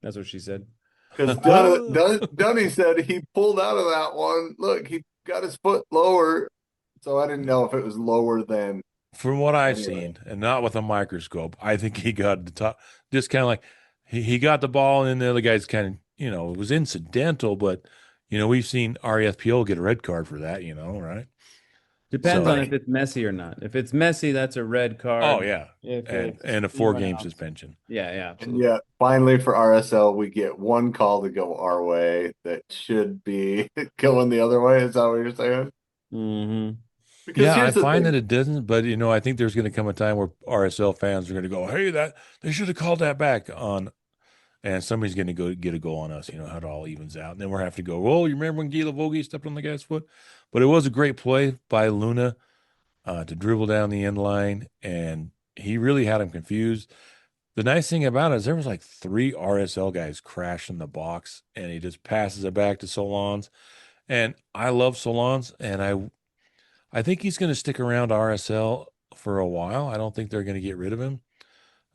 that's what she said. Because from Dunny said he pulled out of that one. Look, he got his foot lower. So I didn't know if it was lower than what I've anyway. seen, and not with a microscope, I think he got the top just kind of like he got the ball and the other guy's kind of, it was incidental, but we've seen REFPO get a red card for that, right? Depends on So if it's messy or not. If it's messy, that's a red oh card. yeah. If And it's and a anyone 4-game else, suspension. yeah, And absolutely. yet, finally for RSL, we get one call to go our way that should be going the other way. Is that what you're saying? Hmm. Because Yeah, I here's the find that thing. it doesn't, but I think there's going to come a time where RSL fans are going to go, "Hey, that they should have called that back on," and somebody's going to go get a goal on us. How it all evens out, and then we're have to go. Well, you remember when Gila Vogie stepped on the guy's foot? But it was a great play by Luna to dribble down the end line, and he really had him confused. The nice thing about it is there was like 3 RSL guys crashing the box, and he just passes it back to Solans. And I love Solans, and I think he's going to stick around RSL for a while. I don't think they're going to get rid of him.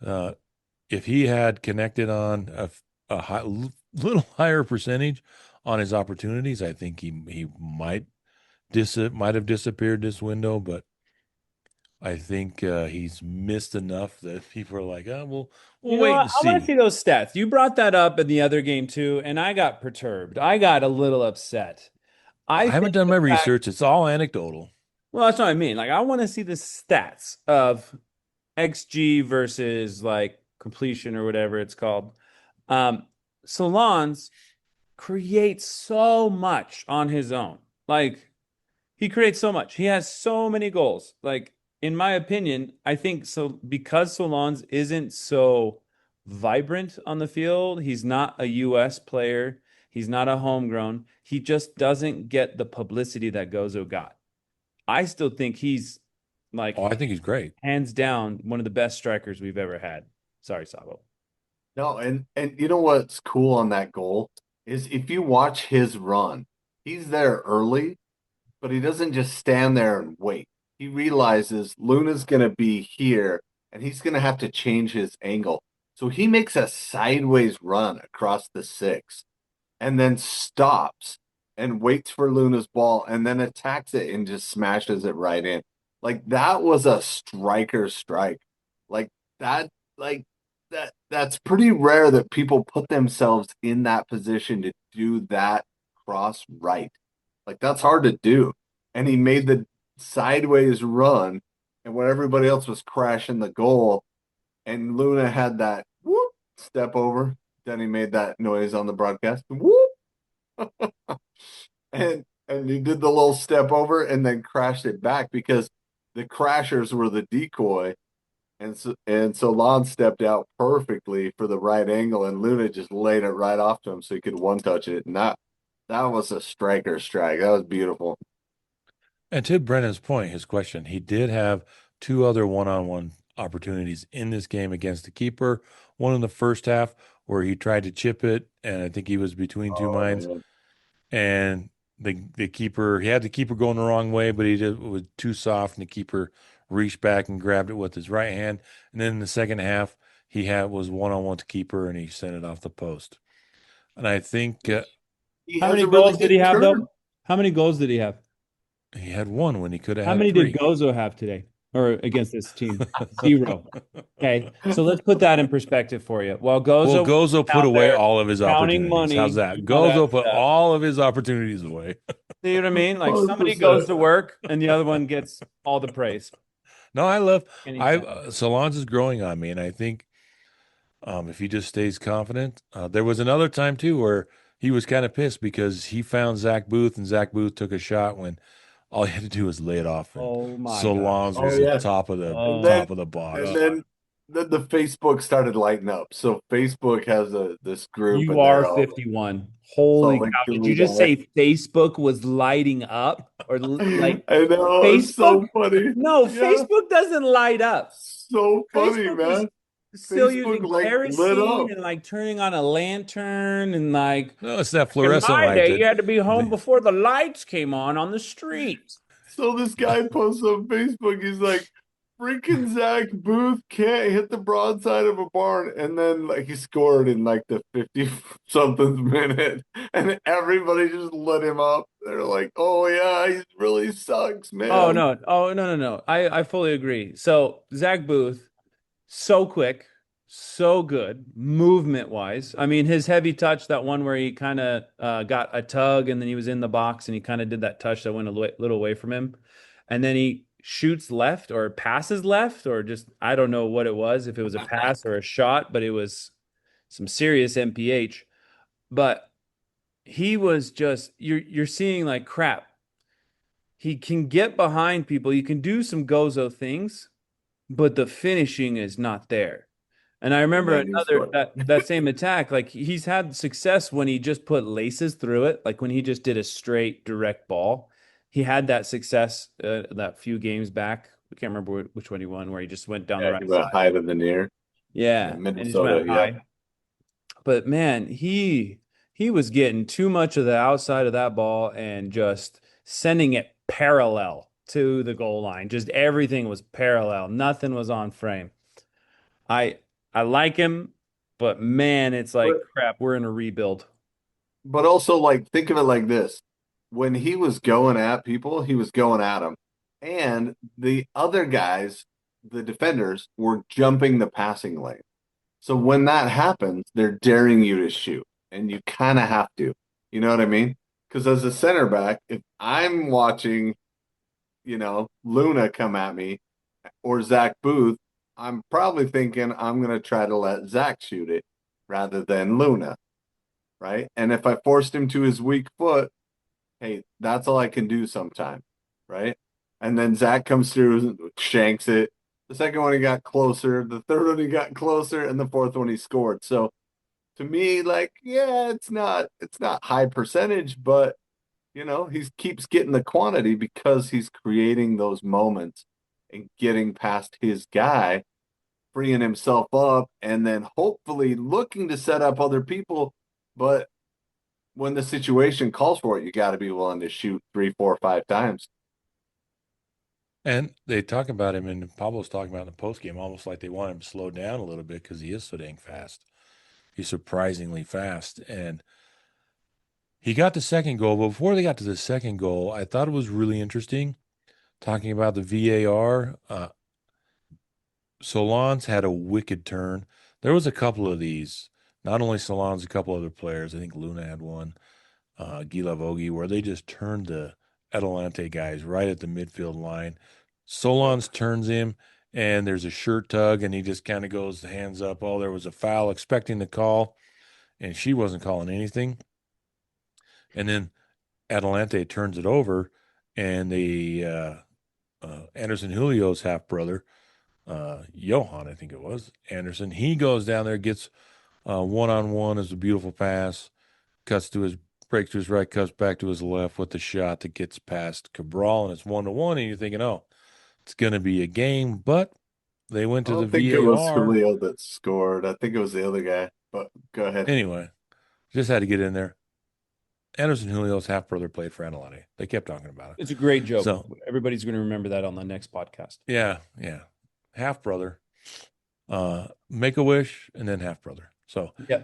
Uh, if he had connected on little higher percentage on his opportunities, I think he might have disappeared this window. But I think he's missed enough that people are like, oh, we'll You know wait what? and I want to see. see those stats. You brought that up in the other game too, and I got perturbed. I got a little upset. I I haven't think done the my fact, research. It's all anecdotal. well, that's what I mean. Like, I want to see the stats of XG versus like completion or whatever it's called. Um, Solans creates so much on his own. Like, he creates so much. He has so many goals. Like, in my opinion, I think so because Solans isn't so vibrant on the field. He's not a US player. He's not a homegrown. He just doesn't get the publicity that Gozo got. I still think he's Oh, like I think he's great. hands down one of the best strikers we've ever had. Sorry, Sabo. No, and you know what's cool on that goal is if you watch his run, he's there early, but he doesn't just stand there and wait. He realizes Luna's going to be here and he's going to have to change his angle. So he makes a sideways run across the six and then stops and waits for Luna's ball and then attacks it and just smashes it right in. Like that was a striker strike. Like that, like that's pretty rare that people put themselves in that position to do that cross right. Like that's hard to do. And he made the sideways run, and when everybody else was crashing the goal, and Luna had that whoop step over, then he made that noise on the broadcast. Whoop. And he did the little step over and then crashed it back because the crashers were the decoy. And so Lon stepped out perfectly for the right angle, and Luna just laid it right off to him so he could one touch it. And that was a striker strike. That was beautiful. And to Brennan's point, his question, he did have two other one-on-one opportunities in this game against the keeper. One in the first half where he tried to chip it, and I think he was between two Oh minds. man. And the keeper, he had the keeper going the wrong way, but he did it was too soft, and the keeper reached back and grabbed it with his right hand. And then in the second half, he had was one-on-one to keeper, and he sent it off the post. And I think He How has many a really goals did he good have turn. though? How many goals did he have? he had one when he could have How had many did three. Gozo have today or against this team? Zero. Okay. So let's put that in perspective for you. While Well, Gozo was Gozo put out away there all of his counting opportunities. How's money that? and all that Gozo put stuff. all of his opportunities away. See what I mean? Like somebody goes 100%. to work and the other one gets all the praise. No, I love. Any I sense. Salons is growing on me, and I think if he just stays confident, there was another time too where he was kind of pissed because he found Zach Booth, and Zach Booth took a shot when all he had to do was lay it off, and Oh my gosh. Salons Oh was the yeah. top of the And Oh then top of the my and box. God. then the Facebook started lighting up. So Facebook has this group You and are they're all 51. Holy Salt cow. Lake Did you City just guys. say Facebook was lighting up? Or like I know, it's Facebook? so funny. No, Yeah. Facebook doesn't light up. So funny, Facebook is man. still Facebook using like lit kerosene up. and like turning on a lantern and like No, it's that in fluorescent my light day you that had to be home the, before the lights came on the street. So this guy posts on Facebook, he's like, freaking Zach Booth can't hit the broadside of a barn. And then like he scored in like the 50 something minute. And everybody just lit him up. They're like, oh yeah, he really sucks, Oh man. no. Oh no, no, no. I fully agree. So Zach Booth, so quick, so good, movement wise. I mean, his heavy touch, that one where he kind of got a tug and then he was in the box and he kind of did that touch that went a little away from him. And then he shoots left or passes left or just, I don't know what it was, if it was a pass or a shot, but it was some serious MPH. But he was just, you're seeing like crap. He can get behind people. You can do some Gozo things, but the finishing is not there. And I And remember then he another scored. that same attack, like he's had success when he just put laces through it, like when he just did a straight direct ball. He had that success that few games back. I can't remember which one he won, where he just went down the Yeah, right he went side. high to the near. Yeah, Yeah, and he just went Minnesota. Yep. high. But man, he was getting too much of the outside of that ball and just sending it parallel to the goal line. Just everything was parallel. Nothing was on frame. I I like him, but man, it's like But crap, we're in a rebuild. but also like think of it like this. When he was going at people, he was going at them. And the other guys, the defenders, were jumping the passing lane. So when that happens, they're daring you to shoot, and you kind of have to. You know what I mean? Because as a center back, if I'm watching, Luna come at me or Zach Booth, I'm probably thinking I'm going to try to let Zach shoot it rather than Luna, right? And if I forced him to his weak foot, hey, that's all I can do sometimes, right? And then Zach comes through, shanks it. The second one he got closer, the third one he got closer, and the fourth one he scored. So to me, like, yeah, it's not high percentage, but he keeps getting the quantity because he's creating those moments and getting past his guy, freeing himself up, and then hopefully looking to set up other people. But when the situation calls for it, you got to be willing to shoot 3, 4, 5 times. And they talk about him, and Pablo's talking about in the post game, almost like they want him to slow down a little bit because he is so dang fast. He's surprisingly fast. And he got the second goal. But before they got to the second goal, I thought it was really interesting talking about the VAR. Solon's had a wicked turn. There was a couple of these. Not only Solon's, a couple other players. I think Luna had one, Gila Vogie, where they just turned the Atalante guys right at the midfield line. Solon's turns him, and there's a shirt tug, and he just kind of goes hands up. Oh, there was a foul, expecting the call, and she wasn't calling anything. And then Atalante turns it over, and the Anderson Julio's half brother, Johan, I think it was Anderson. He goes down there, gets 1-on-1 as a beautiful pass, breaks to his right, cuts back to his left with the shot that gets past Cabral, and it's 1-1. And you're thinking, oh, it's going to be a game, but they went I to the don't think it was VAR. Julio that scored. I think it was the other guy, but go ahead. Anyway, just had to get in there. Anderson Julio's half brother played for Atalante. They kept talking about it. It's a great joke. So Everybody's going to remember that on the next podcast. yeah, half brother, Make a Wish, and then half brother. So Yeah.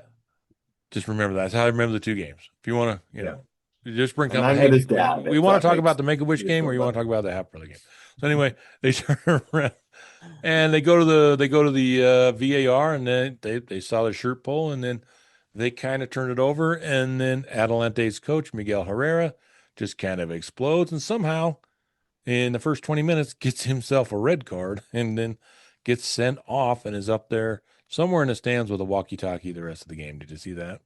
just remember that. That's how I remember the two games. If you want to, you just bring And I up. met Hey, his dad. we if want to that talk about makes the Make a Wish you game, feel or you want to better. talk about the half brother game. So anyway, they turn around and they go to the VAR, and then they saw the shirt pull, and then they kind of turned it over, and then Atalante's coach Miguel Herrera just kind of explodes, and somehow in the first 20 minutes gets himself a red card, and then gets sent off, and is up there somewhere in the stands with a walkie-talkie the rest of the game. Did you see that?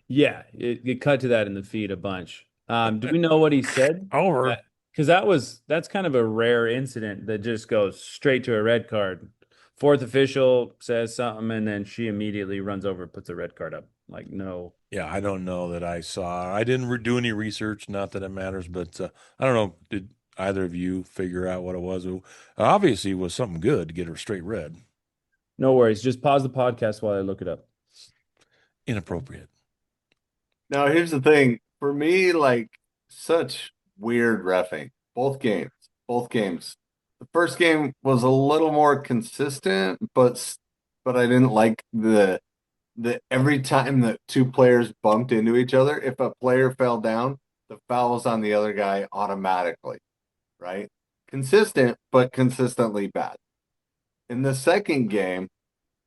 Yeah, it cut to that in the feed a bunch. Do we know what he said? Over. Because that's kind of a rare incident that just goes straight to a red card. Fourth official says something, and then she immediately runs over, and puts a red card up. Like, no. Yeah, I don't know that I saw. I didn't do any research. Not that it matters, but I don't know. Did either of you figure out what it was? Obviously, it was something good to get her straight red. No worries. Just pause the podcast while I look it up. Inappropriate. Now, here's the thing. For me, like, such weird reffing. Both games. Both games. The first game was a little more consistent, but I didn't like the every time that two players bumped into each other, if a player fell down, the foul was on the other guy automatically, right? Consistent, but consistently bad. In the second game,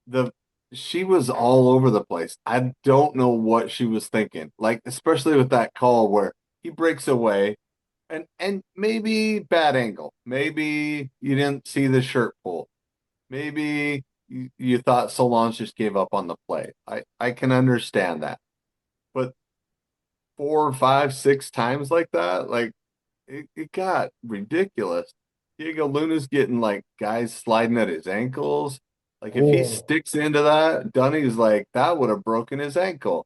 the she was all over the place. I don't know what she was thinking. Like, especially with that call where he breaks away and maybe bad angle. Maybe you didn't see the shirt pull. Maybe you thought Solange just gave up on the play. I can understand that. But 4, 5, 6 times like that, like it got ridiculous. Diego Luna's getting like guys sliding at his ankles. Like if he Oh. sticks into that, Dunny's like that would have broken his ankle,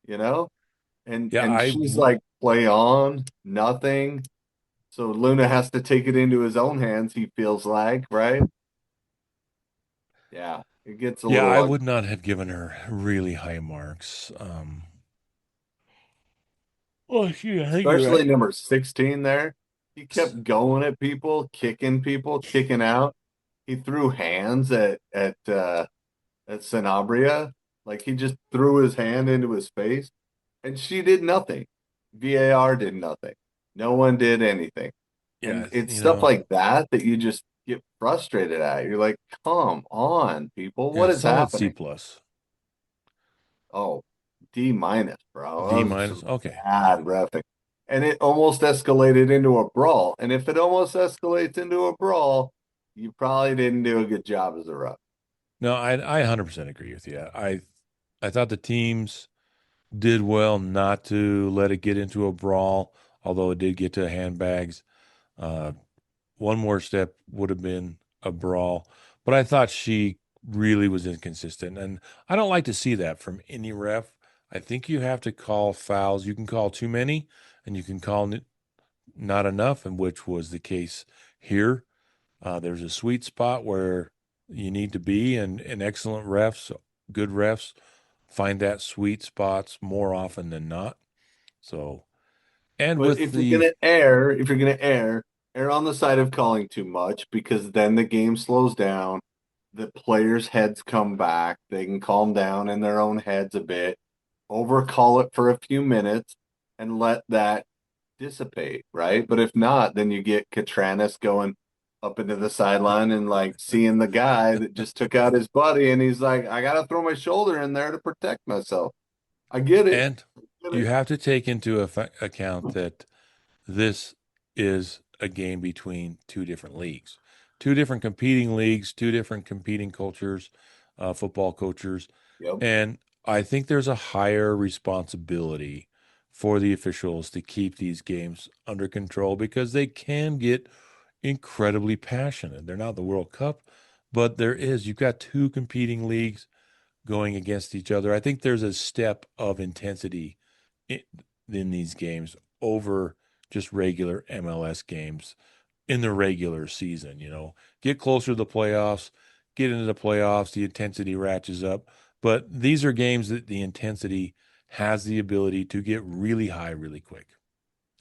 you know? And Yeah, and she's like, play on, nothing. So Luna has to take it into his own hands, he feels like, right? Yeah, it gets a little I ugly. would not have given her really high marks. Well, I think you're Especially right. number 16 there. He kept going at people, kicking out. He threw hands at Sanabria. Like he just threw his hand into his face and she did nothing. VAR did nothing. No one did anything. And Yeah, it's stuff like that that you just get frustrated at. You're like, come on, people, what is solid C happening? plus. Oh, D minus, bro. D That was minus. some Okay. bad refing. And it almost escalated into a brawl. And if it almost escalates into a brawl, you probably didn't do a good job as a ref. No, I 100% agree with you. I thought the teams did well not to let it get into a brawl, although it did get to handbags. Uh, one more step would have been a brawl, but I thought she really was inconsistent, and I don't like to see that from any ref. I think you have to call fouls. You can call too many, and you can call not enough, and which was the case here. There's a sweet spot where you need to be, and excellent refs, good refs, find that sweet spots more often than not. So, and But with if you're the gonna err, if you're gonna err on the side of calling too much because then the game slows down. The players' heads come back. They can calm down in their own heads a bit, overcall it for a few minutes, and let that dissipate, right? But if not, then you get Katranis going up into the sideline and like seeing the guy that just took out his buddy, and he's like, I gotta throw my shoulder in there to protect myself. I get it. and Get you it. have to take into account that this is a game between two different leagues, two different competing leagues, two different competing cultures, football cultures. Yep. And I think there's a higher responsibility for the officials to keep these games under control because they can get incredibly passionate. They're not the World Cup, but you've got two competing leagues going against each other. I think there's a step of intensity in, in these games over just regular MLS games in the regular season. Get closer to the playoffs, get into the playoffs, the intensity ratchets up. But these are games that the intensity has the ability to get really high really quick.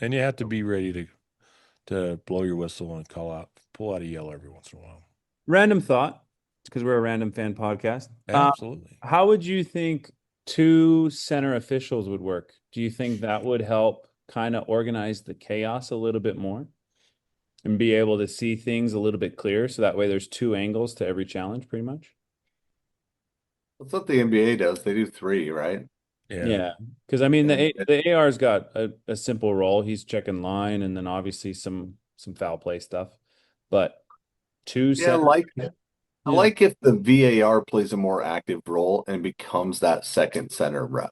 And you have to be ready to blow your whistle and pull out a yell every once in a while. Random thought, because we're a random fan podcast. Absolutely. How would you think two center officials would work? Do you think that would help kind of organize the chaos a little bit more and be able to see things a little bit clearer so that way there's two angles to every challenge, pretty much? That's what the NBA does. They do three, right? Yeah. Yeah, because I mean And the AR's got a simple role. He's checking line and then obviously some foul play stuff. But two yeah, I center, like it. I yeah. like if the VAR plays a more active role and becomes that second center rep,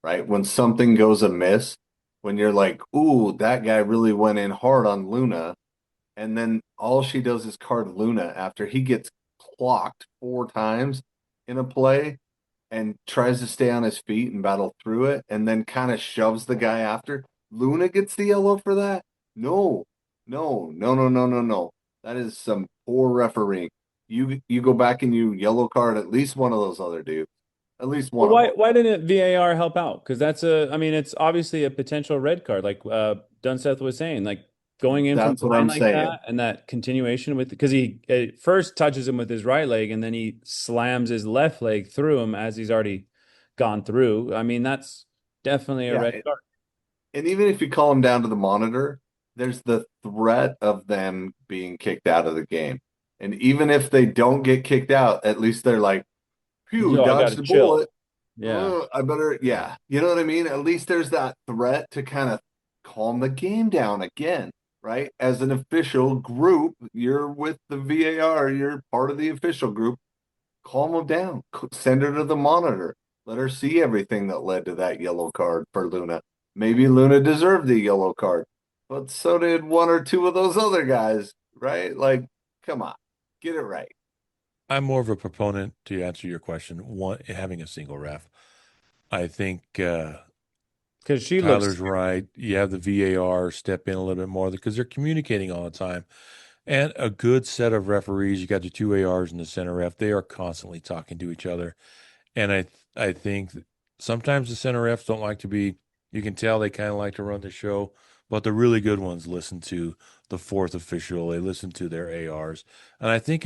right? When something goes amiss, when you're like, ooh, that guy really went in hard on Luna, and then all she does is card Luna after he gets clocked 4 times in a play and tries to stay on his feet and battle through it, and then kind of shoves the guy after. Luna gets the yellow for that? No, no, no, no, no, no, no. That is some poor refereeing. You go back and you yellow card at least one of those other dudes. At least Well, one of them. why didn't VAR help out? Because I mean, it's obviously a potential red card, like Dunseth was saying, like going in from That's what behind I'm like saying. that, and that continuation with because he first touches him with his right leg, and then he slams his left leg through him as he's already gone through. I mean, that's definitely a Yeah, red card. and even if you call them down to the monitor, there's the threat of them being kicked out of the game. And even if they don't get kicked out, at least they're like, phew, Yo, I got dodged to the chill. bullet. Yeah. I better, yeah. You know what I mean? At least there's that threat to kind of calm the game down again, right? As an official group, you're with the VAR, you're part of the official group. Calm them down. Send her to the monitor. Let her see everything that led to that yellow card for Luna. Maybe Luna deserved the yellow card, but so did one or two of those other guys, right? Like, come on, get it right. I'm more of a proponent to answer your question, one having a single ref. I think Because she looks, Tyler's right. You have the VAR step in a little bit more because they're communicating all the time. And a good set of referees, you got the two ARs and the center ref, they are constantly talking to each other. And I think that sometimes the center refs don't like to be, you can tell they kind of like to run the show, but the really good ones listen to the fourth official, they listen to their ARs. And I think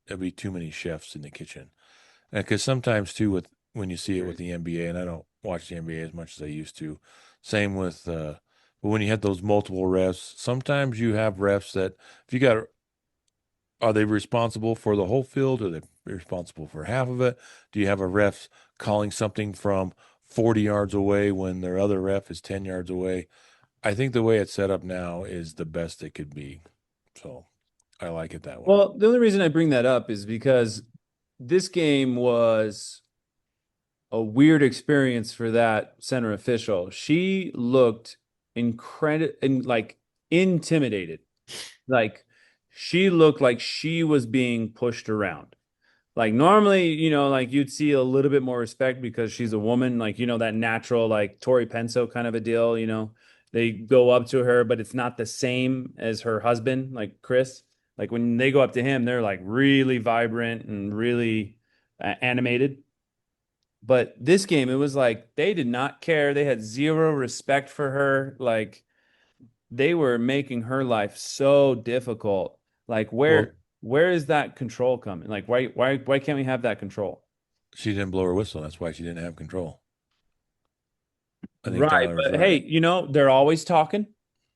there'll be too many chefs in the kitchen. Because sometimes too, when you see it with the NBA, and I don't watch the NBA as much as I used to. Same with, but when you have those multiple refs, sometimes you have refs that if you got, are they responsible for the whole field? Are they responsible for half of it? Do you have a refs calling something from 40 yards away when their other ref is 10 yards away. I think the way it's set up now is the best it could be. So I like it that way. Well, the only reason I bring that up is because this game was a weird experience for that center official. She looked like intimidated. Like she looked like she was being pushed around. Like normally, like you'd see a little bit more respect because she's a woman, like that natural like Tori Penso kind of a deal. They go up to her, but it's not the same as her husband, like Chris. Like when they go up to him, they're like really vibrant and really animated. But this game, it was like they did not care. They had zero respect for her. Like they were making her life so difficult. Like where is that control coming? Like why can't we have that control? She didn't blow her whistle. That's why she didn't have control. I think Right, Tyler's but right. hey, they're always talking.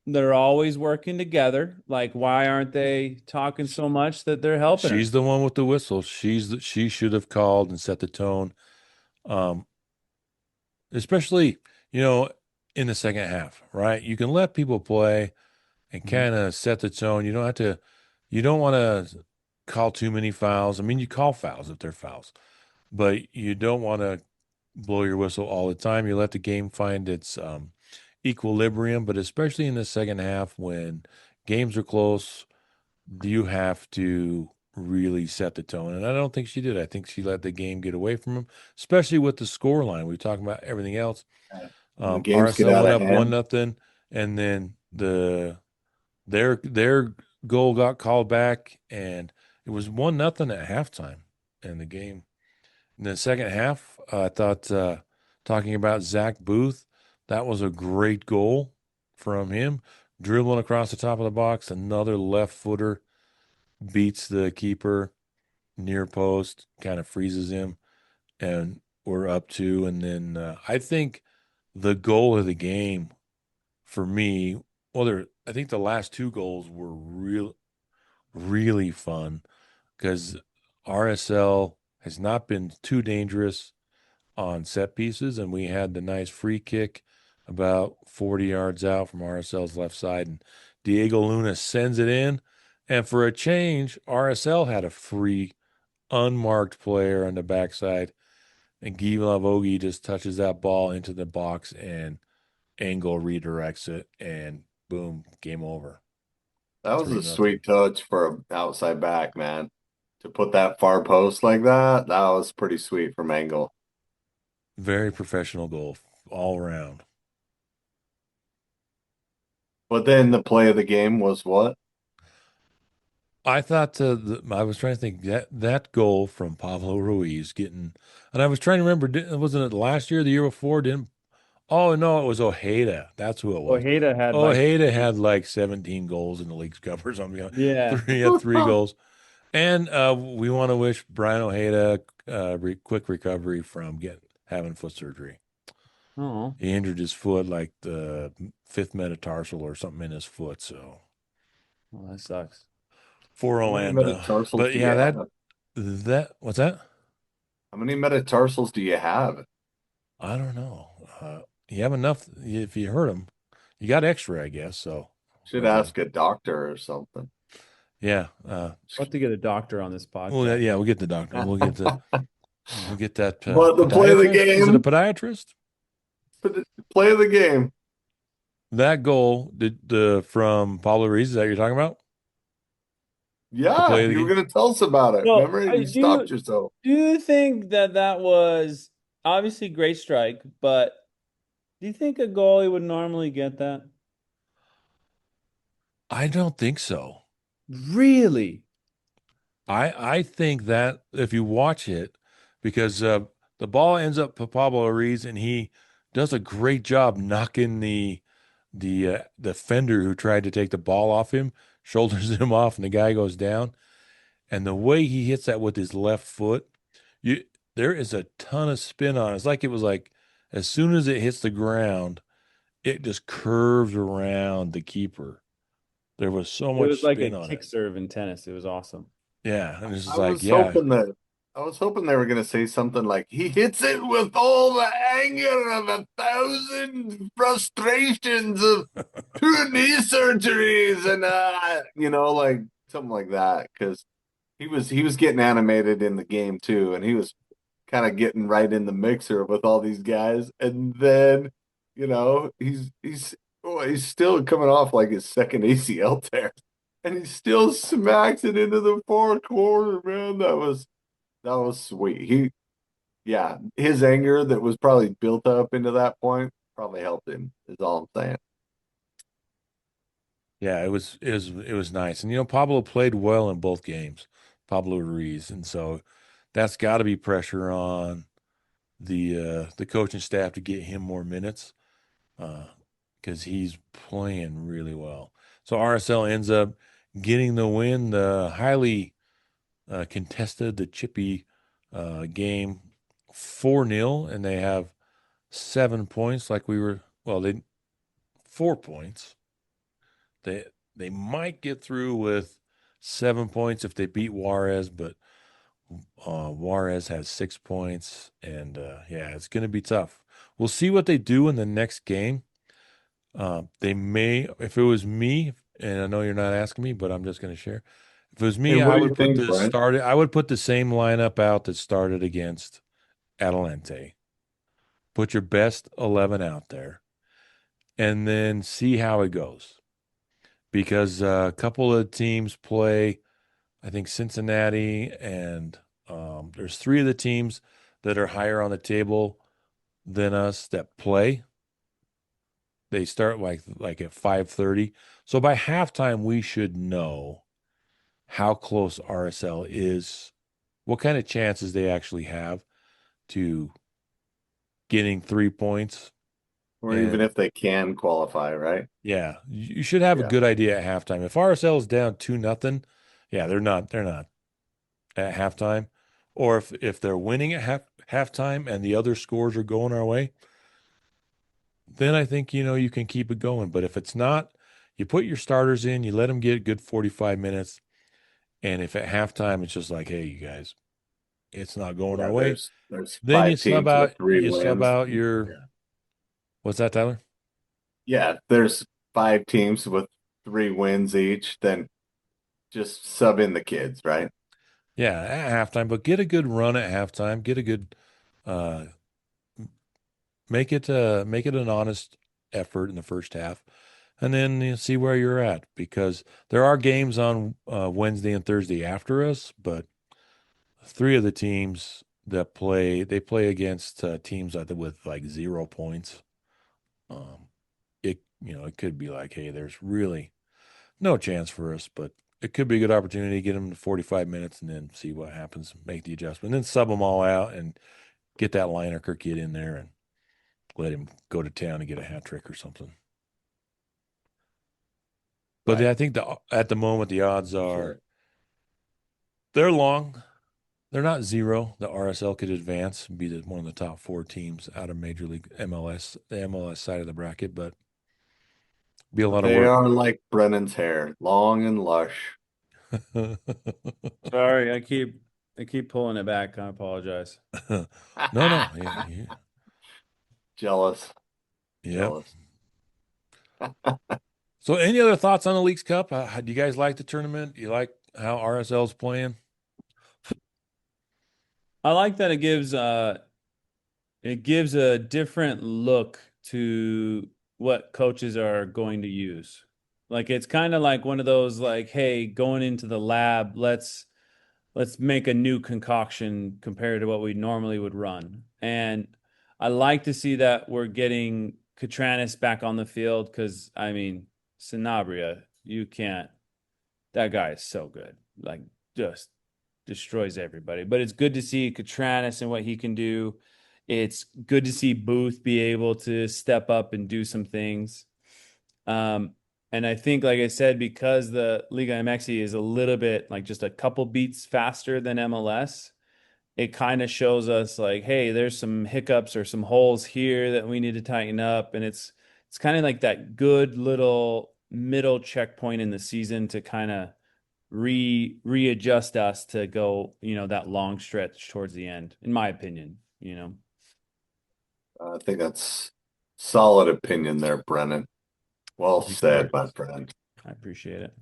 They're always working together. Like why aren't they talking so much that they're helping her? She's the one with the whistle. She should have called and set the tone. Especially, in the second half, right? You can let people play and kind of set the tone. You don't want to call too many fouls. I mean, you call fouls if they're fouls, but you don't want to blow your whistle all the time. You let the game find its equilibrium, but especially in the second half when games are close, you have to really set the tone. And I don't think she did. I think she let the game get away from him, especially with the score line. We were talking about everything else. The games get RSL out went of up hand. 1-0, and then their goal got called back, and it was 1-0 at halftime in the game. In the second half, I thought talking about Zach Booth, that was a great goal from him, dribbling across the top of the box, another left footer beats the keeper near post, kind of freezes him, and we're up 2. And then I think the goal of the game for me, I think the last 2 goals were really fun because RSL has not been too dangerous on set pieces, and we had the nice free kick about 40 yards out from RSL's left side, and Diego Luna sends it in. And for a change, RSL had a free, unmarked player on the backside, and Guy Lavogi just touches that ball into the box, and Angle redirects it, and boom, game over. That was 3 a nothing. sweet touch for an outside back, man. To put that far post like that was pretty sweet from Angle. Very professional goal all around. But then the play of the game was what? I thought I was trying to think that goal from Pablo Ruiz and I was trying to remember, wasn't it last year, the year before? Didn't Oh no, it was Ojeda. That's who it was. Ojeda had like Ojeda had like 17 goals in the League's Cup or something. yeah. He had 3 goals. And we want to wish Brian Ojeda quick recovery from having foot surgery. Oh, He injured his foot, like the 5th metatarsal or something in his foot. So well, that sucks. for How many Orlando, metatarsals but do you yeah, have? what's that? How many metatarsals do you have? I don't know. You have enough if you hurt him. You got extra, I guess. So, Should but ask a doctor or something. yeah. We'll have to get a doctor on this podcast. Well, yeah, we'll get the doctor. We'll get that But the play of the podiatrist. Is it a game, podiatrist? play of the game. That goal from Pablo Ruiz, is that what you're talking about? The play Yeah, of the you were game? going to tell us about it. So, Remember, you stopped yourself. do you think that was obviously great strike, but do you think a goalie would normally get that? I don't think so. Really? I think that if you watch it, because the ball ends up to Pablo Ruiz, and he does a great job knocking the defender who tried to take the ball off him, shoulders him off, and the guy goes down. And the way he hits that with his left foot, there is a ton of spin on it. It's like it was like as soon as it hits the ground, it just curves around the keeper. There was so It much was like a spin on kick it. serve in tennis. It was awesome. Yeah, and it's just I like, was yeah, hoping that I was hoping they were going to say something like, he hits it with all the anger of 1,000 frustrations of two knee surgeries and, like something like that. Because he was getting animated in the game too, and he was kind of getting right in the mixer with all these guys. And then, he's still coming off like his second ACL tear, and he still smacks it into the far corner, man. That was sweet. Yeah, his anger that was probably built up into that point probably helped him, is all I'm saying. Yeah, it was nice. And Pablo played well in both games, Pablo Ruiz. And so that's got to be pressure on the coaching staff to get him more minutes because he's playing really well. So RSL ends up getting the win, the highly contested, the chippy game 4-0, and they have 7 points like we were, well, they 4 points. They might get through with 7 points if they beat Juarez, but Juarez has 6 points, and yeah, it's going to be tough. We'll see what they do in the next game. They may, if it was me, and I know you're not asking me, but I'm just going to share. If it was Hey, me, what I do you would put think, the Brian? started. I would put the same lineup out that started against Atalante. Put your best 11 out there, and then see how it goes. Because a couple of teams play, I think Cincinnati, and there's three of the teams that are higher on the table than us that play. They start like at 5:30. So by halftime, we should know how close RSL is, what kind of chances they actually have to getting 3 points. Or even And if they can qualify, right? yeah, you should have a Yeah. good idea at halftime. If RSL is down 2-0, yeah, they're not at halftime. Or if they're winning at halftime and the other scores are going our way, then I think you can keep it going. But if it's not, you put your starters in, you let them get a good 45 minutes, and if at halftime it's just like, hey, you guys, it's not going our Yeah, way, there's then you five sub teams out with three you sub wins. out your Yeah. what's that, Tyler? Yeah, there's five teams with three wins each, then just sub in the kids, right? Yeah, at halftime, but get a good run at halftime, get a good uh make it an honest effort in the first half, and then see where you're at because there are games on Wednesday and Thursday after us, but three of the teams that play against teams with like 0 points. It could be like, hey, there's really no chance for us, but it could be a good opportunity to get them to 45 minutes and then see what happens, make the adjustment, then sub them all out and get that Lineker kid in there and let him go to town and get a hat trick or something. But Right. I think at the moment the odds are Sure. they're long. They're not zero. The RSL could advance and be one of the top four teams out of Major League MLS, the MLS side of the bracket, but be a But lot of they work. are like Brennan's hair, long and lush. No, Sorry, I keep pulling it back. I apologize. no, yeah, yeah, Jealous, yep. jealous. So, any other thoughts on the Leagues Cup? Do you guys like the tournament? Do you like how RSL's playing? I like that it gives a different look to what coaches are going to use. Like it's kind of like one of those like, hey, going into the lab, let's make a new concoction compared to what we normally would run. And I like to see that we're getting Catranis back on the field because I mean, Sanabria, you can't. That guy is so good. Like just destroys everybody. But it's good to see Catranis and what he can do. It's good to see Booth be able to step up and do some things. Um, and I think, like I said, because the Liga MX is a little bit like just a couple beats faster than MLS, it kind of shows us like, hey, there's some hiccups or some holes here that we need to tighten up. And it's kind of like that good little middle checkpoint in the season to kind of readjust us to go, that long stretch towards the end, in my opinion. I think that's solid opinion there, Brennan. Well Thank you, said, Marcus. my friend. I appreciate it.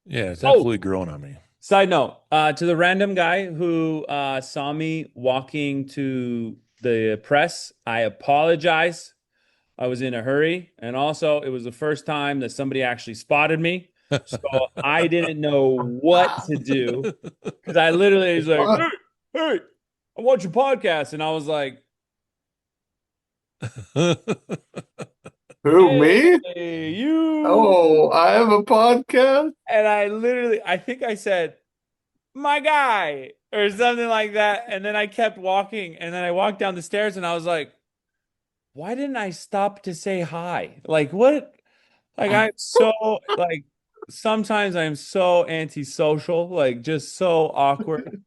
Yeah, it's Oh, absolutely grown on me. side note, to the random guy who saw me walking to the press, I apologize. I was in a hurry, and also it was the first time that somebody actually spotted me, so I didn't know what to do because I literally was like, What? hey, I watch your podcast," and I was like, Who, me? "Hey, you," Oh, I have a podcast? and I think I said, "My guy," or something like that, and then I kept walking, and then I walked down the stairs, and I was like, "Why didn't I stop to say hi? Like what?" Like I'm so like sometimes I'm so antisocial, like just so awkward.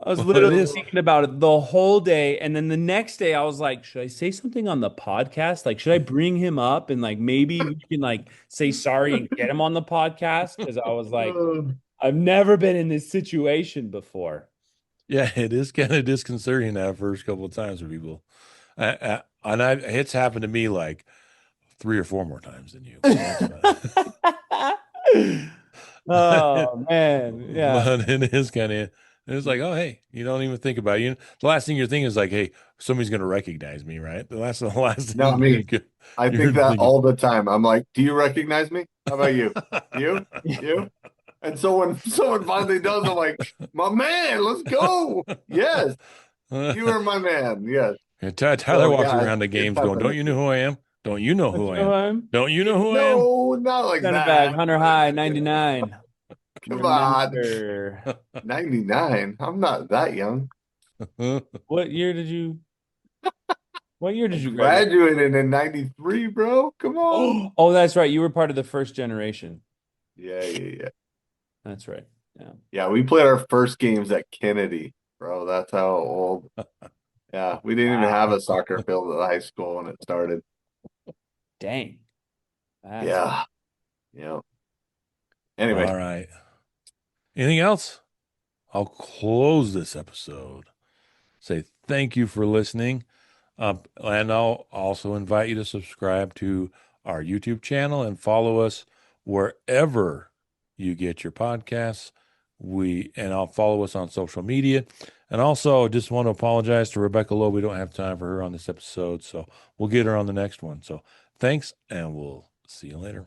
I was Well, it literally is. thinking about it the whole day, and then the next day I was like, should I say something on the podcast? Like, should I bring him up and like maybe we can like say sorry and get him on the podcast? Because I was like, I've never been in this situation before. Yeah, it is kind of disconcerting that first couple of times for people. It's happened to me like 3 or 4 more times than you. Oh man, yeah. But it is kind of, it's like, oh, hey, you don't even think about it. The last thing you're thinking is like, hey, somebody's going to recognize me, right? The last thing No, me. I you're think that thinking. all the time. I'm like, do you recognize me? How about you? You? You? And so when someone finally does, I'm like, my man, let's go. Yes, you are my man. Yes. And Tyler So walks yeah, around the it's games going, happened don't a you know few. who I am? Don't you know who I am? I'm Don't you know who I am? No, not like center bag, that. Hunter High, 99. Come on. Remember. 99. I'm not that young. What year did you I graduate? graduated in 93, bro. Come on. Oh, that's right. You were part of the first generation. Yeah. That's right. Yeah. Yeah, we played our first games at Kennedy, bro. That's how old. Yeah, we didn't even have a soccer field at the high school when it started. Dang. That's Yeah. Yeah. Anyway, All right. Anything else? I'll close this episode. Say thank you for listening. And I'll also invite you to subscribe to our YouTube channel and follow us wherever you get your podcasts. I'll follow us on social media. And also just want to apologize to Rebecca Lowe. We don't have time for her on this episode, so we'll get her on the next one. So thanks, and we'll see you later.